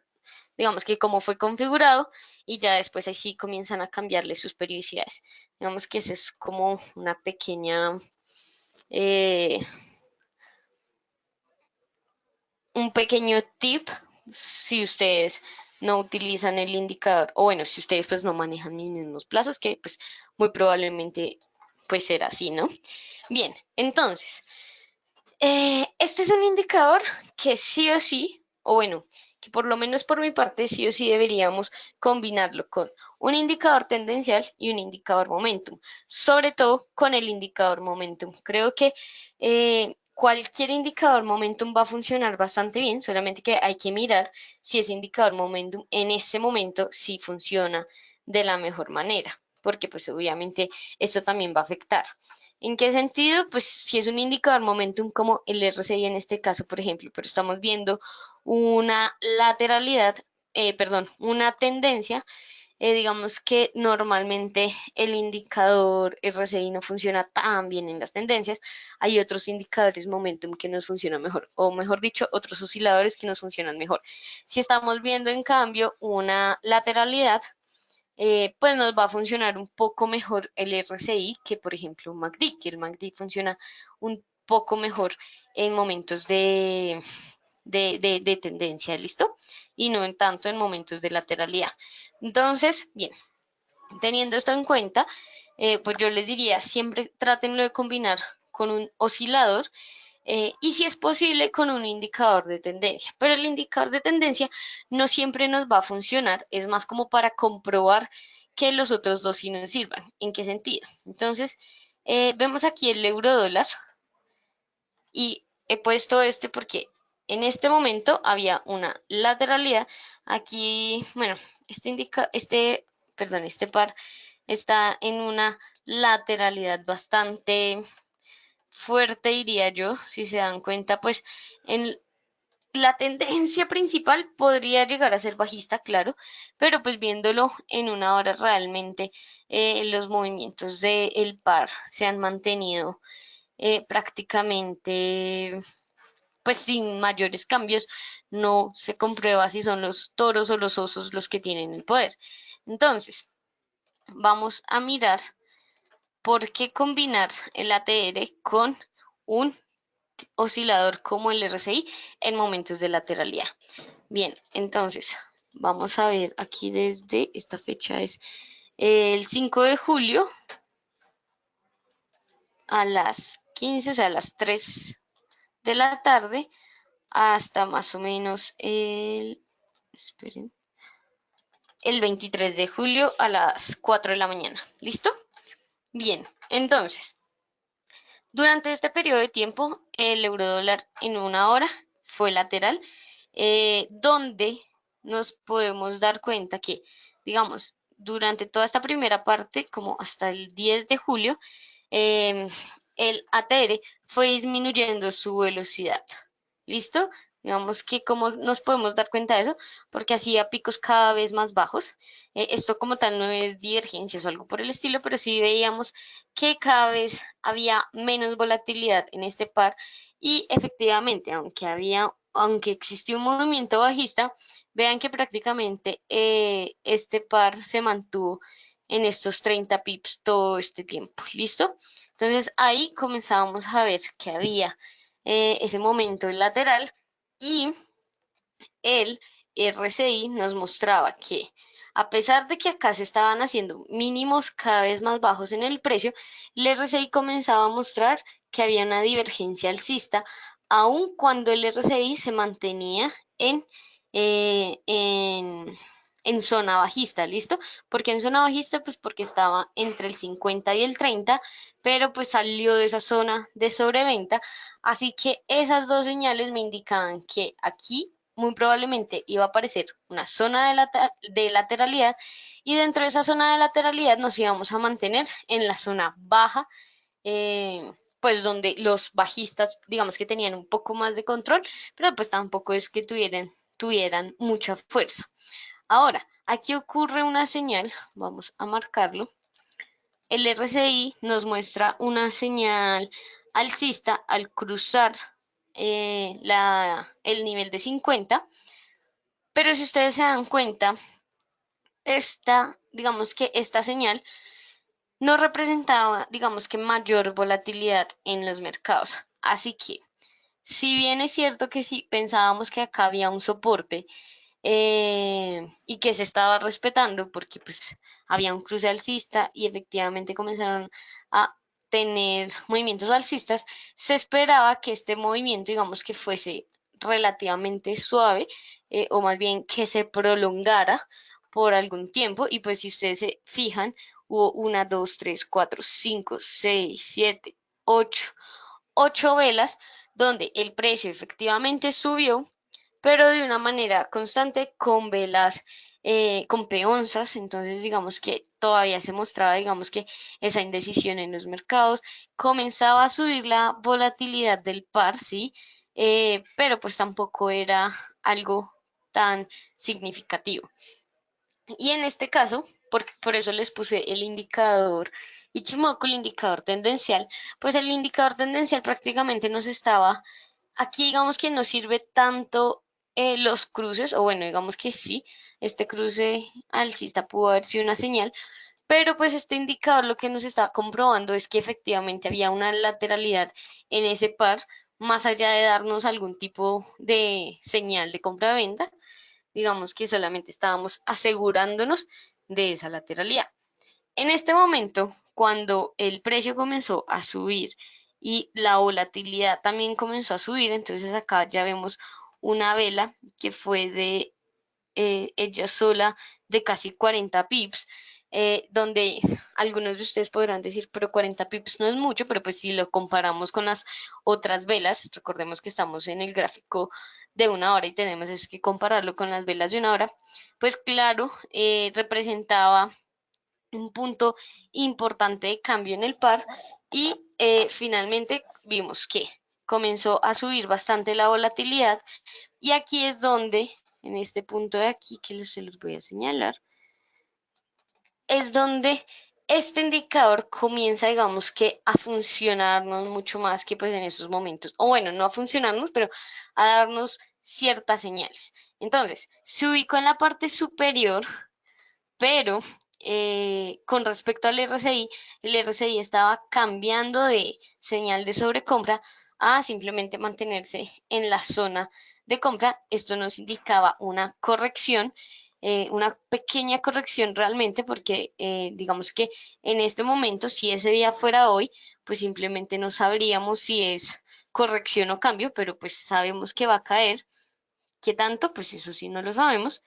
[SPEAKER 1] digamos que cómo fue configurado, y ya después ahí sí comienzan a cambiarle sus periodicidades. Digamos que eso es como una pequeña, eh, un pequeño tip si ustedes no utilizan el indicador, o bueno, si ustedes pues no manejan mis mismos plazos, que pues muy probablemente pues será así, ¿no? Bien, entonces, este es un indicador que sí o sí, o bueno, que por lo menos por mi parte sí o sí deberíamos combinarlo con un indicador tendencial y un indicador momentum, sobre todo con el indicador momentum. Creo que cualquier indicador momentum va a funcionar bastante bien, solamente que hay que mirar si ese indicador momentum en ese momento sí funciona de la mejor manera, porque pues obviamente esto también va a afectar. ¿En qué sentido? Pues si es un indicador momentum como el RSI en este caso, por ejemplo, pero estamos viendo una lateralidad, perdón, una tendencia, digamos que normalmente el indicador RSI no funciona tan bien en las tendencias. Hay otros indicadores momentum que nos funcionan mejor, o mejor dicho, otros osciladores que nos funcionan mejor. Si estamos viendo en cambio una lateralidad, pues nos va a funcionar un poco mejor el RSI que, por ejemplo, un MACD, que el MACD funciona un poco mejor en momentos de tendencia, ¿listo? Y no en tanto en momentos de lateralidad. Entonces, bien, teniendo esto en cuenta, pues yo les diría, siempre trátenlo de combinar con un oscilador, y si es posible con un indicador de tendencia. Pero el indicador de tendencia no siempre nos va a funcionar, es más como para comprobar que los otros dos sí nos sirvan. ¿En qué sentido? Entonces, vemos aquí el euro dólar y he puesto este porque en este momento había una lateralidad. Aquí, bueno, este par está en una lateralidad bastante fuerte, diría yo. Si se dan cuenta, pues en la tendencia principal podría llegar a ser bajista, claro, pero pues viéndolo en una hora realmente, los movimientos del par se han mantenido prácticamente pues sin mayores cambios. No se comprueba si son los toros o los osos los que tienen el poder. Entonces, vamos a mirar por qué combinar el ATR con un oscilador como el RSI en momentos de lateralidad. Bien, entonces vamos a ver aquí desde esta fecha es el 5 de julio a las 15, o sea, a las 3 de la tarde, hasta más o menos esperen, el 23 de julio a las 4 de la mañana. ¿Listo? Bien, entonces, durante este periodo de tiempo, el eurodólar en una hora fue lateral, donde nos podemos dar cuenta que, digamos, durante toda esta primera parte, como hasta el 10 de julio, eh, el ATR fue disminuyendo su velocidad. ¿Listo? Digamos que cómo nos podemos dar cuenta de eso, porque hacía picos cada vez más bajos. Esto como tal no es divergencias o algo por el estilo, pero sí veíamos que cada vez había menos volatilidad en este par, y efectivamente, aunque existió un movimiento bajista, vean que prácticamente este par se mantuvo en estos 30 pips todo este tiempo. ¿Listo? Entonces ahí comenzábamos a ver que había ese momento lateral, y el RCI nos mostraba que a pesar de que acá se estaban haciendo mínimos cada vez más bajos en el precio, el RCI comenzaba a mostrar que había una divergencia alcista, aun cuando el RCI se mantenía eh, en, en zona bajista, ¿listo? Porque en zona bajista, pues porque estaba entre el 50 y el 30, pero pues salió de esa zona de sobreventa. Así que esas dos señales me indicaban que aquí muy probablemente iba a aparecer una zona de lateralidad, y dentro de esa zona de lateralidad nos íbamos a mantener en la zona baja, pues donde los bajistas digamos que tenían un poco más de control, pero pues tampoco es que tuvieran mucha fuerza. Ahora, aquí ocurre una señal, vamos a marcarlo. El RSI nos muestra una señal alcista al cruzar el nivel de 50, Pero si ustedes se dan cuenta, digamos que esta señal no representaba, digamos que mayor volatilidad en los mercados. Así que, si bien es cierto que si pensábamos que acá había un soporte y que se estaba respetando porque pues había un cruce alcista y efectivamente comenzaron a tener movimientos alcistas, se esperaba que este movimiento, digamos que fuese relativamente suave o más bien que se prolongara por algún tiempo y pues si ustedes se fijan, hubo una, dos, tres, cuatro, cinco, seis, siete, ocho velas donde el precio efectivamente subió pero de una manera constante con velas, con peonzas, entonces digamos que todavía se mostraba, digamos que esa indecisión en los mercados, comenzaba a subir la volatilidad del par, sí, pero pues tampoco era algo tan significativo. Y en este caso, por eso les puse el indicador Ichimoku, el indicador tendencial, pues el indicador tendencial prácticamente nos estaba. Aquí digamos que no sirve tanto los cruces, o bueno, digamos que sí, este cruce alcista pudo haber sido una señal, pero pues este indicador lo que nos está comprobando es que efectivamente había una lateralidad en ese par, más allá de darnos algún tipo de señal de compra-venta, digamos que solamente estábamos asegurándonos de esa lateralidad. En este momento, cuando el precio comenzó a subir y la volatilidad también comenzó a subir, entonces acá ya vemos una vela que fue de ella sola de casi 40 pips, donde algunos de ustedes podrán decir, pero 40 pips no es mucho, pero pues si lo comparamos con las otras velas, recordemos que estamos en el gráfico de una hora y tenemos eso que compararlo con las velas de una hora, pues claro, representaba un punto importante de cambio en el par y finalmente vimos que comenzó a subir bastante la volatilidad y aquí es donde, en este punto de aquí que se los voy a señalar, es donde este indicador comienza, digamos que a funcionarnos mucho más que pues en esos momentos, o bueno, no a funcionarnos, pero a darnos ciertas señales. Entonces, se ubicó en la parte superior pero con respecto al RSI, el RSI estaba cambiando de señal de sobrecompra a simplemente mantenerse en la zona de compra. Esto nos indicaba una corrección, una pequeña corrección realmente, porque digamos que en este momento, si ese día fuera hoy, pues simplemente no sabríamos si es corrección o cambio, pero pues sabemos que va a caer. ¿Qué tanto? Pues eso sí no lo sabemos.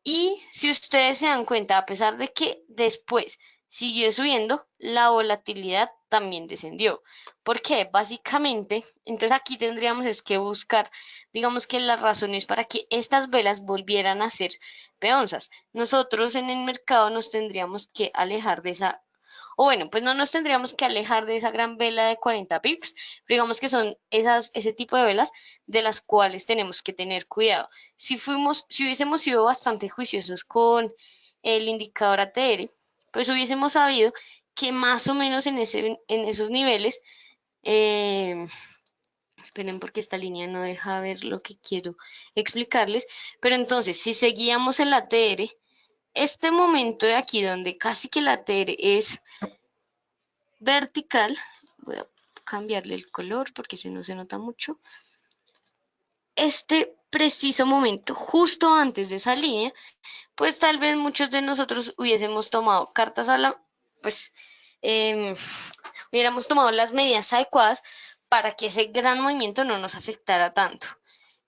[SPEAKER 1] Y si ustedes se dan cuenta, a pesar de que después siguió subiendo, la volatilidad también descendió. ¿Por qué? Básicamente, entonces aquí tendríamos es que buscar, digamos que las razones para que estas velas volvieran a ser peonzas. Nosotros en el mercado nos tendríamos que alejar de esa o bueno, pues no nos tendríamos que alejar de esa gran vela de 40 pips, pero digamos que son ese tipo de velas de las cuales tenemos que tener cuidado. Si hubiésemos sido bastante juiciosos con el indicador ATR, pues hubiésemos sabido que más o menos en esos niveles, eh, esperen porque esta línea no deja ver lo que quiero explicarles, pero entonces si seguíamos el ATR, este momento de aquí donde casi que el ATR es vertical, voy a cambiarle el color porque si no se nota mucho, este preciso momento, justo antes de esa línea, pues tal vez muchos de nosotros hubiésemos tomado cartas a la, pues hubiéramos tomado las medidas adecuadas para que ese gran movimiento no nos afectara tanto,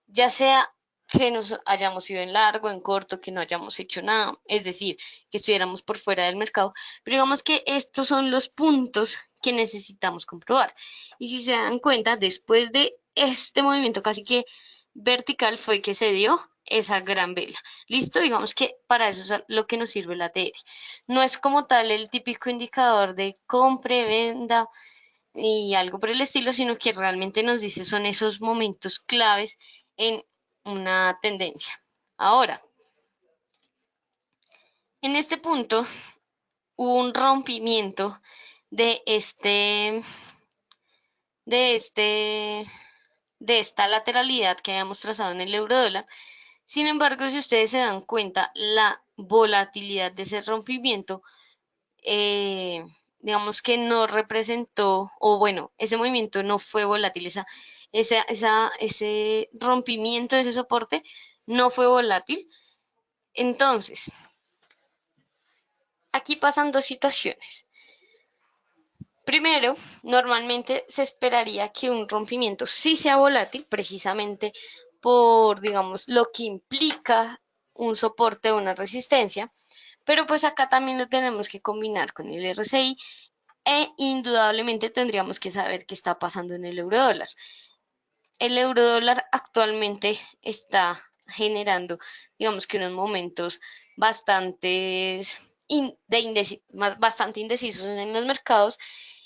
[SPEAKER 1] ya sea que nos hayamos ido en largo, en corto, que no hayamos hecho nada, es decir, que estuviéramos por fuera del mercado. Pero digamos que estos son los puntos que necesitamos comprobar. Y si se dan cuenta, después de este movimiento casi que vertical fue que se dio esa gran vela. Listo, digamos que para eso es lo que nos sirve la TR. No es como tal el típico indicador de compre, venda y algo por el estilo, sino que realmente nos dice son esos momentos claves en una tendencia. Ahora, en este punto hubo un rompimiento de de este, de esta lateralidad que habíamos trazado en el euro dólar. Sin embargo, si ustedes se dan cuenta, la volatilidad de ese rompimiento, eh, digamos que no representó, o bueno, ese movimiento no fue volátil, ese rompimiento de ese soporte no fue volátil. Entonces, aquí pasan dos situaciones. Primero, normalmente se esperaría que un rompimiento sí sea volátil, precisamente por, digamos, lo que implica un soporte o una resistencia, pero pues acá también lo tenemos que combinar con el RSI e indudablemente tendríamos que saber qué está pasando en el euro dólar. El euro dólar actualmente está generando, digamos que unos momentos bastante indecisos en los mercados,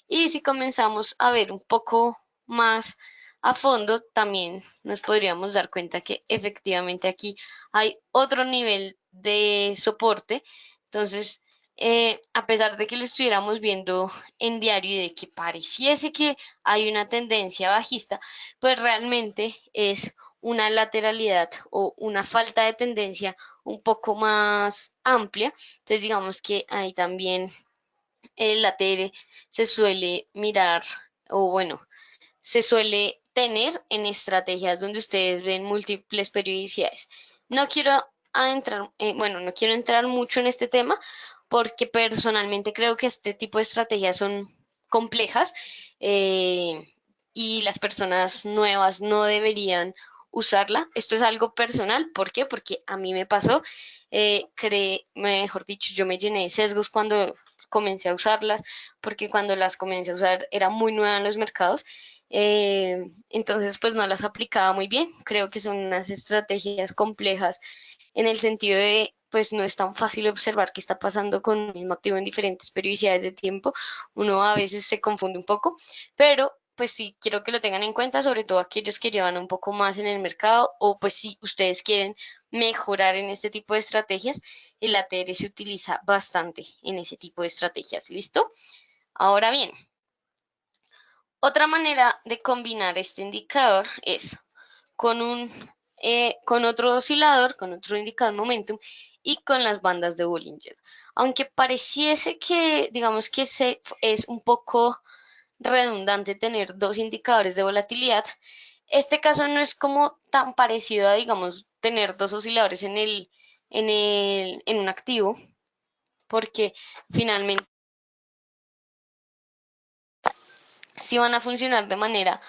[SPEAKER 1] y si comenzamos a ver un poco más a fondo, también nos podríamos dar cuenta que efectivamente aquí hay otro nivel de soporte. Entonces, a pesar de que lo estuviéramos viendo en diario y de que pareciese que hay una tendencia bajista, pues realmente es una lateralidad o una falta de tendencia un poco más amplia. Entonces, digamos que ahí también la TR se suele mirar, o bueno, se suele tener en estrategias donde ustedes ven múltiples periodicidades. No quiero bueno, no quiero entrar mucho en este tema porque personalmente creo que este tipo de estrategias son complejas, eh, y las personas nuevas no deberían usarla. Esto es algo personal. ¿Por qué? Porque a mí me pasó, mejor dicho, yo me llené de sesgos cuando comencé a usarlas, porque cuando las comencé a usar era muy nueva en los mercados. Entonces, pues no las aplicaba muy bien. Creo que son unas estrategias complejas en el sentido de, pues no es tan fácil observar qué está pasando con el mismo activo en diferentes periodicidades de tiempo. Uno a veces se confunde un poco, pero pues sí, quiero que lo tengan en cuenta, sobre todo aquellos que llevan un poco más en el mercado, o pues si ustedes quieren mejorar en este tipo de estrategias, el ATR se utiliza bastante en ese tipo de estrategias. ¿Listo? Ahora bien, otra manera de combinar este indicador es con con otro oscilador, con otro indicador momentum y con las bandas de Bollinger. Aunque pareciese que, digamos que es un poco redundante tener dos indicadores de volatilidad, este caso no es como tan parecido a, digamos, tener dos osciladores en un activo, porque finalmente sí van a funcionar de manera,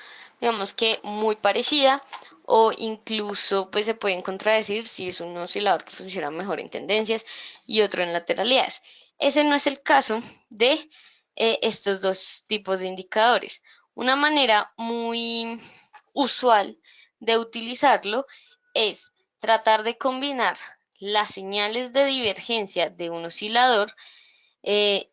[SPEAKER 1] digamos que muy parecida, o incluso pues se pueden contradecir si es un oscilador que funciona mejor en tendencias y otro en lateralidades. Ese no es el caso de estos dos tipos de indicadores. Una manera muy usual de utilizarlo es tratar de combinar las señales de divergencia de un oscilador,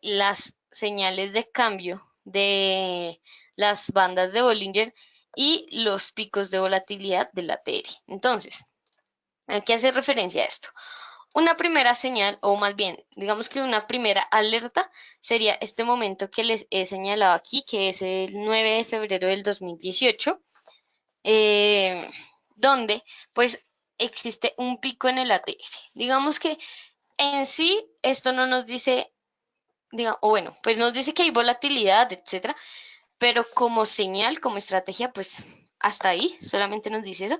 [SPEAKER 1] las señales de cambio de las bandas de Bollinger y los picos de volatilidad de la TR. Entonces, ¿a qué hace referencia a esto? Una primera señal, o más bien, digamos que una primera alerta, sería este momento que les he señalado aquí, que es el 9 de febrero del 2018, eh, donde pues existe un pico en el ATR. Digamos que en sí esto no nos dice, o bueno, pues nos dice que hay volatilidad, etcétera, pero como señal, como estrategia, pues hasta ahí solamente nos dice eso,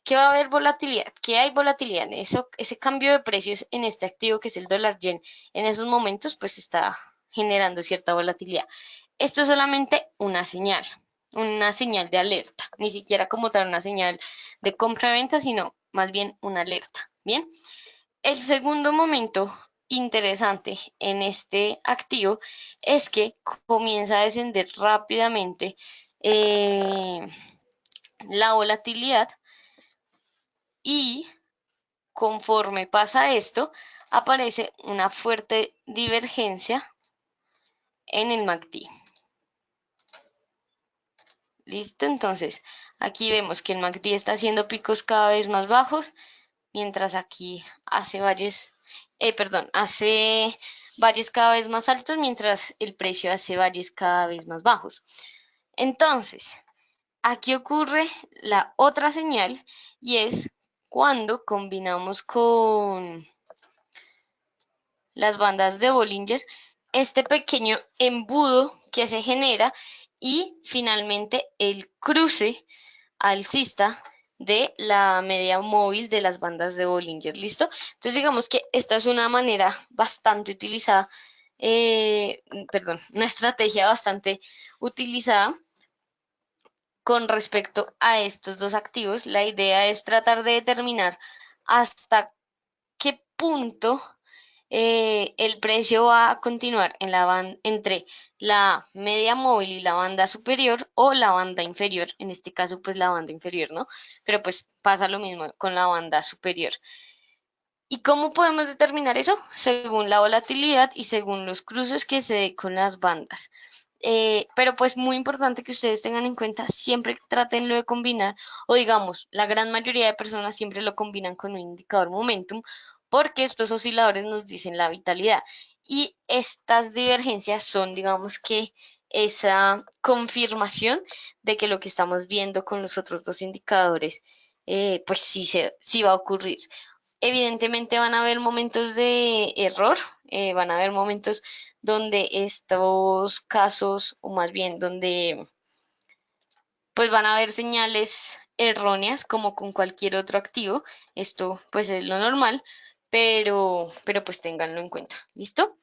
[SPEAKER 1] que va a haber volatilidad, que hay volatilidad en eso, ese cambio de precios en este activo que es el dólar yen, en esos momentos pues está generando cierta volatilidad. Esto es solamente una señal de alerta, ni siquiera como tal una señal de compra-venta, sino más bien una alerta. Bien, el segundo momento interesante en este activo es que comienza a descender rápidamente, eh, la volatilidad, y conforme pasa esto aparece una fuerte divergencia en el MACD. ¿Listo? Entonces aquí vemos que el MACD está haciendo picos cada vez más bajos, mientras aquí hace valles cada vez más altos, mientras el precio hace valles cada vez más bajos. Entonces, aquí ocurre la otra señal, y es cuando combinamos con las bandas de Bollinger este pequeño embudo que se genera y finalmente el cruce alcista de la media móvil de las bandas de Bollinger, ¿listo? Entonces digamos que esta es una manera bastante utilizada, perdón, una estrategia bastante utilizada con respecto a estos dos activos. La idea es tratar de determinar hasta qué punto el precio va a continuar en la entre la media móvil y la banda superior o la banda inferior, en este caso pues la banda inferior, ¿no? Pero pues pasa lo mismo con la banda superior. ¿Y cómo podemos determinar eso? Según la volatilidad y según los cruces que se dé con las bandas. Pero pues muy importante que ustedes tengan en cuenta, siempre tratenlo de combinar, o digamos, la gran mayoría de personas siempre lo combinan con un indicador momentum, porque estos osciladores nos dicen la vitalidad. Y estas divergencias son, digamos que, esa confirmación de que lo que estamos viendo con los otros dos indicadores, pues sí va a ocurrir. Evidentemente van a haber momentos de error, van a haber momentos donde estos casos, o más bien donde pues van a haber señales erróneas como con cualquier otro activo. Esto pues es lo normal, pero pues ténganlo en cuenta. ¿Listo?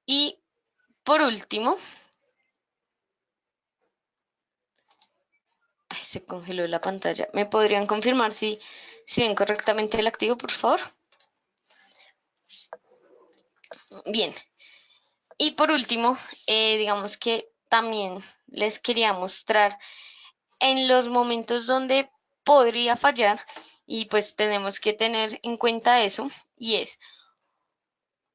[SPEAKER 1] Y por último, ay, se congeló la pantalla. ¿Me podrían confirmar si ven correctamente el activo, por favor? Bien, y por último, digamos que también les quería mostrar en los momentos donde podría fallar y pues tenemos que tener en cuenta eso y es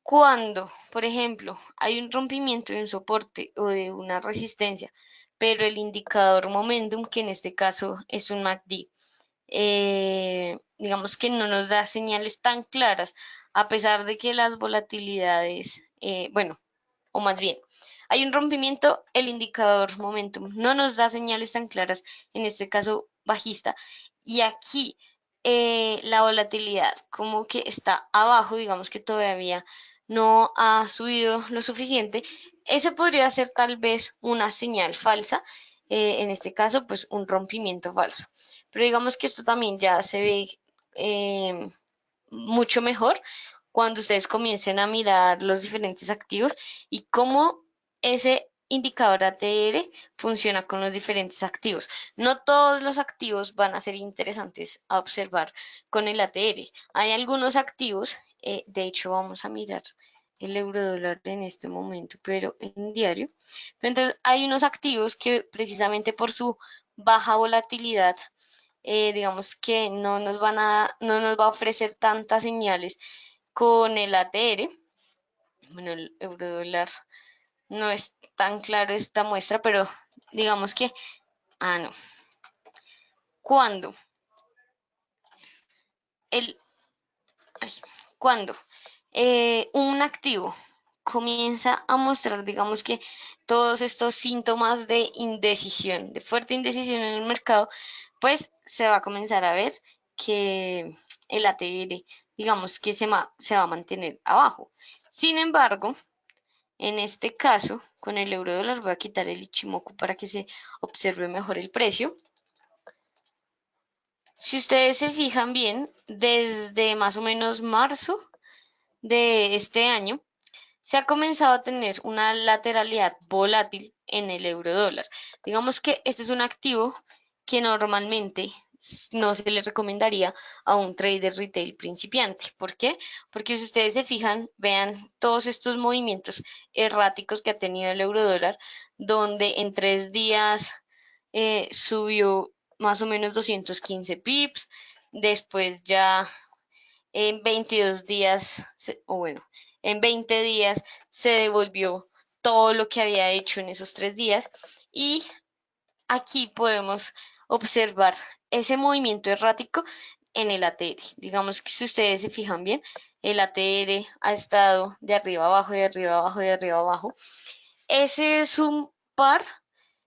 [SPEAKER 1] cuando, por ejemplo, hay un rompimiento de un soporte o de una resistencia, pero el indicador momentum, que en este caso es un MACD, digamos que no nos da señales tan claras, a pesar de que las volatilidades, bueno, o más bien, hay un rompimiento, el indicador momentum no nos da señales tan claras, en este caso bajista, y aquí la volatilidad como que está abajo, digamos que todavía no ha subido lo suficiente, ese podría ser tal vez una señal falsa, en este caso pues un rompimiento falso. Pero digamos que esto también ya se ve eh, mucho mejor cuando ustedes comiencen a mirar los diferentes activos y cómo ese indicador ATR funciona con los diferentes activos. No todos los activos van a ser interesantes a observar con el ATR. Hay algunos activos, de hecho vamos a mirar el euro dólar en este momento, pero en diario. Entonces hay unos activos que precisamente por su baja volatilidad digamos que no nos va a ofrecer tantas señales con el ATR. Bueno, el euro dólar no es tan claro esta muestra, pero digamos que, no. Cuando el, ay, cuando un activo comienza a mostrar, digamos que todos estos síntomas de indecisión, de fuerte indecisión en el mercado, pues se va a comenzar a ver que el ATR, digamos que se va a mantener abajo. Sin embargo, en este caso, con el euro dólar voy a quitar el Ichimoku para que se observe mejor el precio. Si ustedes se fijan bien, desde más o menos marzo de este año, se ha comenzado a tener una lateralidad volátil en el euro dólar. Digamos que este es un activo que normalmente no se le recomendaría a un trader retail principiante. ¿Por qué? Porque si ustedes se fijan, vean todos estos movimientos erráticos que ha tenido el euro dólar, donde en 3 días subió más o menos 215 pips, después ya en 22 días, o bueno, en 20 días se devolvió todo lo que había hecho en esos 3 días y aquí podemos observar ese movimiento errático en el ATR. Digamos que si ustedes se fijan bien, el ATR ha estado de arriba abajo, de arriba abajo, de arriba abajo. Ese es un par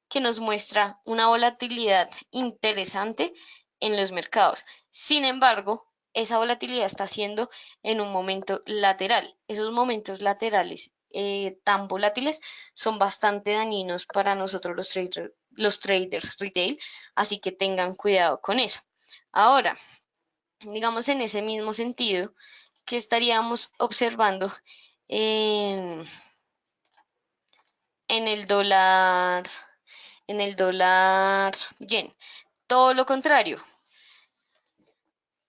[SPEAKER 1] que nos muestra una volatilidad interesante en los mercados. Sin embargo, esa volatilidad está siendo en un momento lateral. Esos momentos laterales tan volátiles son bastante dañinos para nosotros los traders retail, así que tengan cuidado con eso. Ahora, digamos en ese mismo sentido, que estaríamos observando en, en el dólar, en el dólar yen. Todo lo contrario,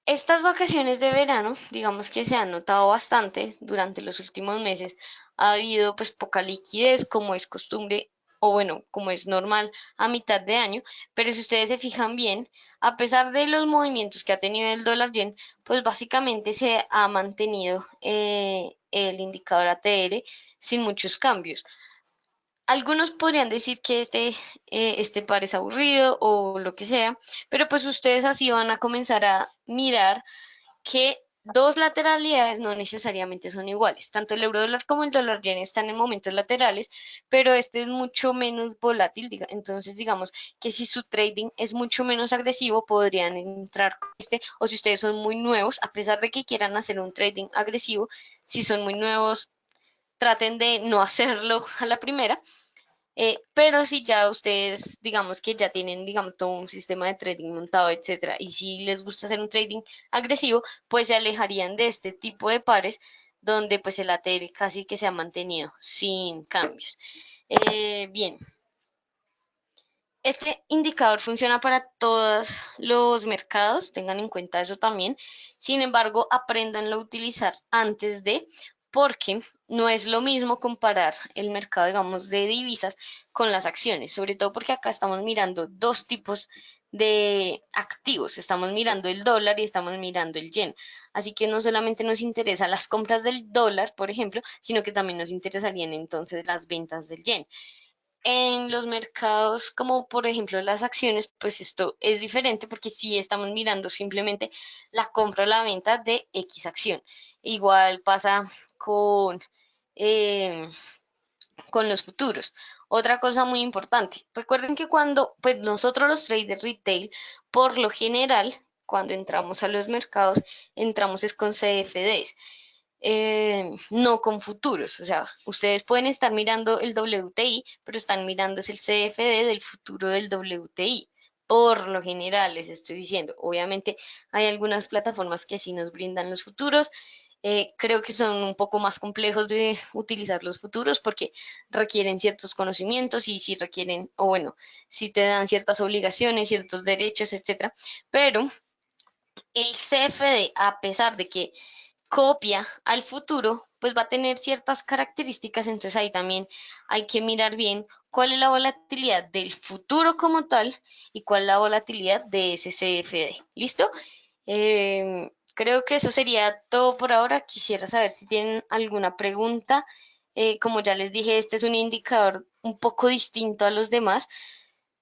[SPEAKER 1] estas vacaciones de verano, digamos que se han notado bastante durante los últimos meses. Ha habido pues poca liquidez, como es costumbre, o bueno, como es normal a mitad de año. Pero si ustedes se fijan bien, a pesar de los movimientos que ha tenido el dólar yen, pues básicamente se ha mantenido el indicador ATR sin muchos cambios. Algunos podrían decir que este par es aburrido o lo que sea, pero pues ustedes así van a comenzar a mirar que dos lateralidades no necesariamente son iguales. Tanto el euro dólar como el dólar yen están en momentos laterales, pero este es mucho menos volátil. Entonces, digamos que si su trading es mucho menos agresivo, podrían entrar con este. O si ustedes son muy nuevos, a pesar de que quieran hacer un trading agresivo, si son muy nuevos, traten de no hacerlo a la primera. Pero si ya ustedes, digamos que ya tienen, digamos, todo un sistema de trading montado, etcétera, y si les gusta hacer un trading agresivo, pues se alejarían de este tipo de pares donde pues el ATR casi que se ha mantenido sin cambios. Bien, este indicador funciona para todos los mercados, tengan en cuenta eso también. Sin embargo, aprendanlo a utilizar antes de, porque no es lo mismo comparar el mercado, digamos, de divisas con las acciones, sobre todo porque acá estamos mirando dos tipos de activos, estamos mirando el dólar y estamos mirando el yen. Así que no solamente nos interesan las compras del dólar, por ejemplo, sino que también nos interesarían entonces las ventas del yen. En los mercados, como por ejemplo las acciones, pues esto es diferente porque si estamos mirando simplemente la compra o la venta de X acción. Igual pasa con, eh, con los futuros. Otra cosa muy importante, recuerden que cuando, pues nosotros los traders retail, por lo general, cuando entramos a los mercados, entramos es con CFDs, no con futuros. O sea, ustedes pueden estar mirando el WTI, pero están mirando es el CFD del futuro del WTI. Por lo general, les estoy diciendo, obviamente hay algunas plataformas que sí nos brindan los futuros. Creo que son un poco más complejos de utilizar los futuros porque requieren ciertos conocimientos y si requieren, o bueno, si te dan ciertas obligaciones, ciertos derechos, etcétera. Pero el CFD, a pesar de que copia al futuro, pues va a tener ciertas características, entonces ahí también hay que mirar bien cuál es la volatilidad del futuro como tal y cuál es la volatilidad de ese CFD. ¿Listo? Creo que eso sería todo por ahora. Quisiera saber si tienen alguna pregunta. Como ya les dije, este es un indicador un poco distinto a los demás.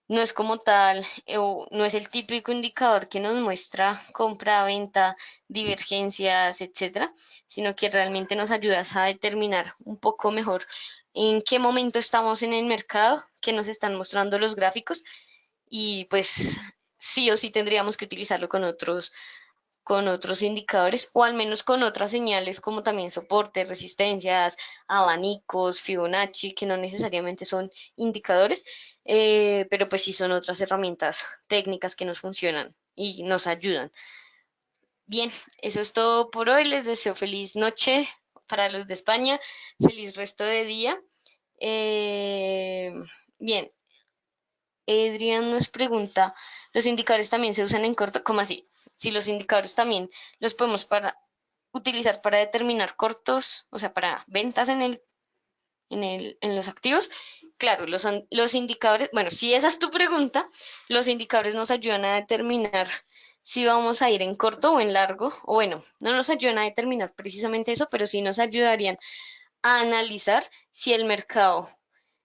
[SPEAKER 1] No es como tal, o no es el típico indicador que nos muestra compra, venta, divergencias, etcétera, sino que realmente nos ayuda a determinar un poco mejor en qué momento estamos en el mercado, qué nos están mostrando los gráficos y pues sí o sí tendríamos que utilizarlo con otros indicadores o al menos con otras señales como también soporte, resistencias, abanicos, Fibonacci, que no necesariamente son indicadores, pero pues sí son otras herramientas técnicas que nos funcionan y nos ayudan. Bien, eso es todo por hoy. Les deseo feliz noche para los de España, feliz resto de día. Eh, bien, Adrián nos pregunta, ¿los indicadores también se usan en corto? ¿Cómo así? Si los indicadores también los podemos utilizar para determinar cortos, o sea, para ventas en los activos. Claro, los indicadores, bueno, si esa es tu pregunta, los indicadores nos ayudan a determinar si vamos a ir en corto o en largo, o bueno, no nos ayudan a determinar precisamente eso, pero sí nos ayudarían a analizar si el mercado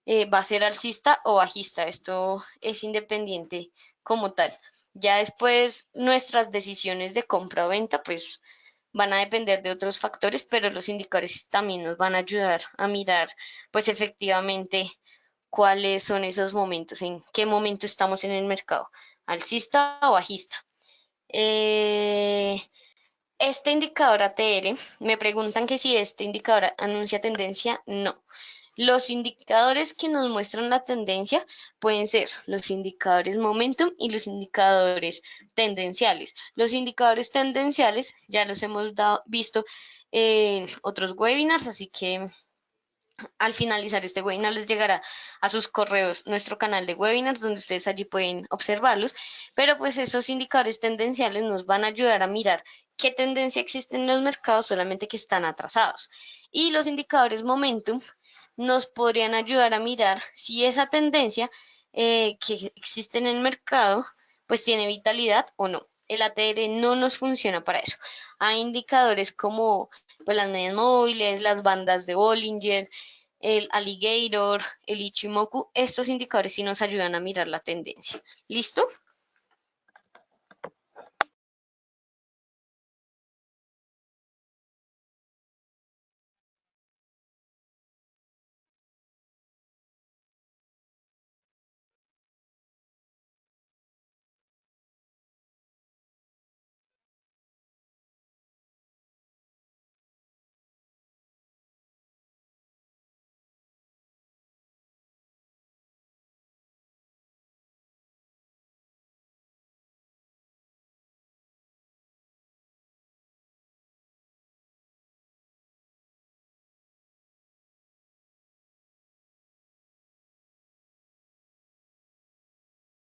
[SPEAKER 1] va a ser alcista o bajista. Esto es independiente como tal. Ya después nuestras decisiones de compra o venta, pues van a depender de otros factores, pero los indicadores también nos van a ayudar a mirar, pues efectivamente, cuáles son esos momentos, en qué momento estamos en el mercado, alcista o bajista. Eh, este indicador ATR, me preguntan que si este indicador anuncia tendencia, no. Los indicadores que nos muestran la tendencia pueden ser los indicadores momentum y los indicadores tendenciales. Los indicadores tendenciales ya los hemos visto en otros webinars, así que al finalizar este webinar les llegará a sus correos nuestro canal de webinars donde ustedes allí pueden observarlos, pero pues esos indicadores tendenciales nos van a ayudar a mirar qué tendencia existe en los mercados, solamente que están atrasados. Y los indicadores momentum nos podrían ayudar a mirar si esa tendencia que existe en el mercado pues tiene vitalidad o no. El ATR no nos funciona para eso. Hay indicadores como pues, las medias móviles, las bandas de Bollinger, el Alligator, el Ichimoku, estos indicadores sí nos ayudan a mirar la tendencia. ¿Listo?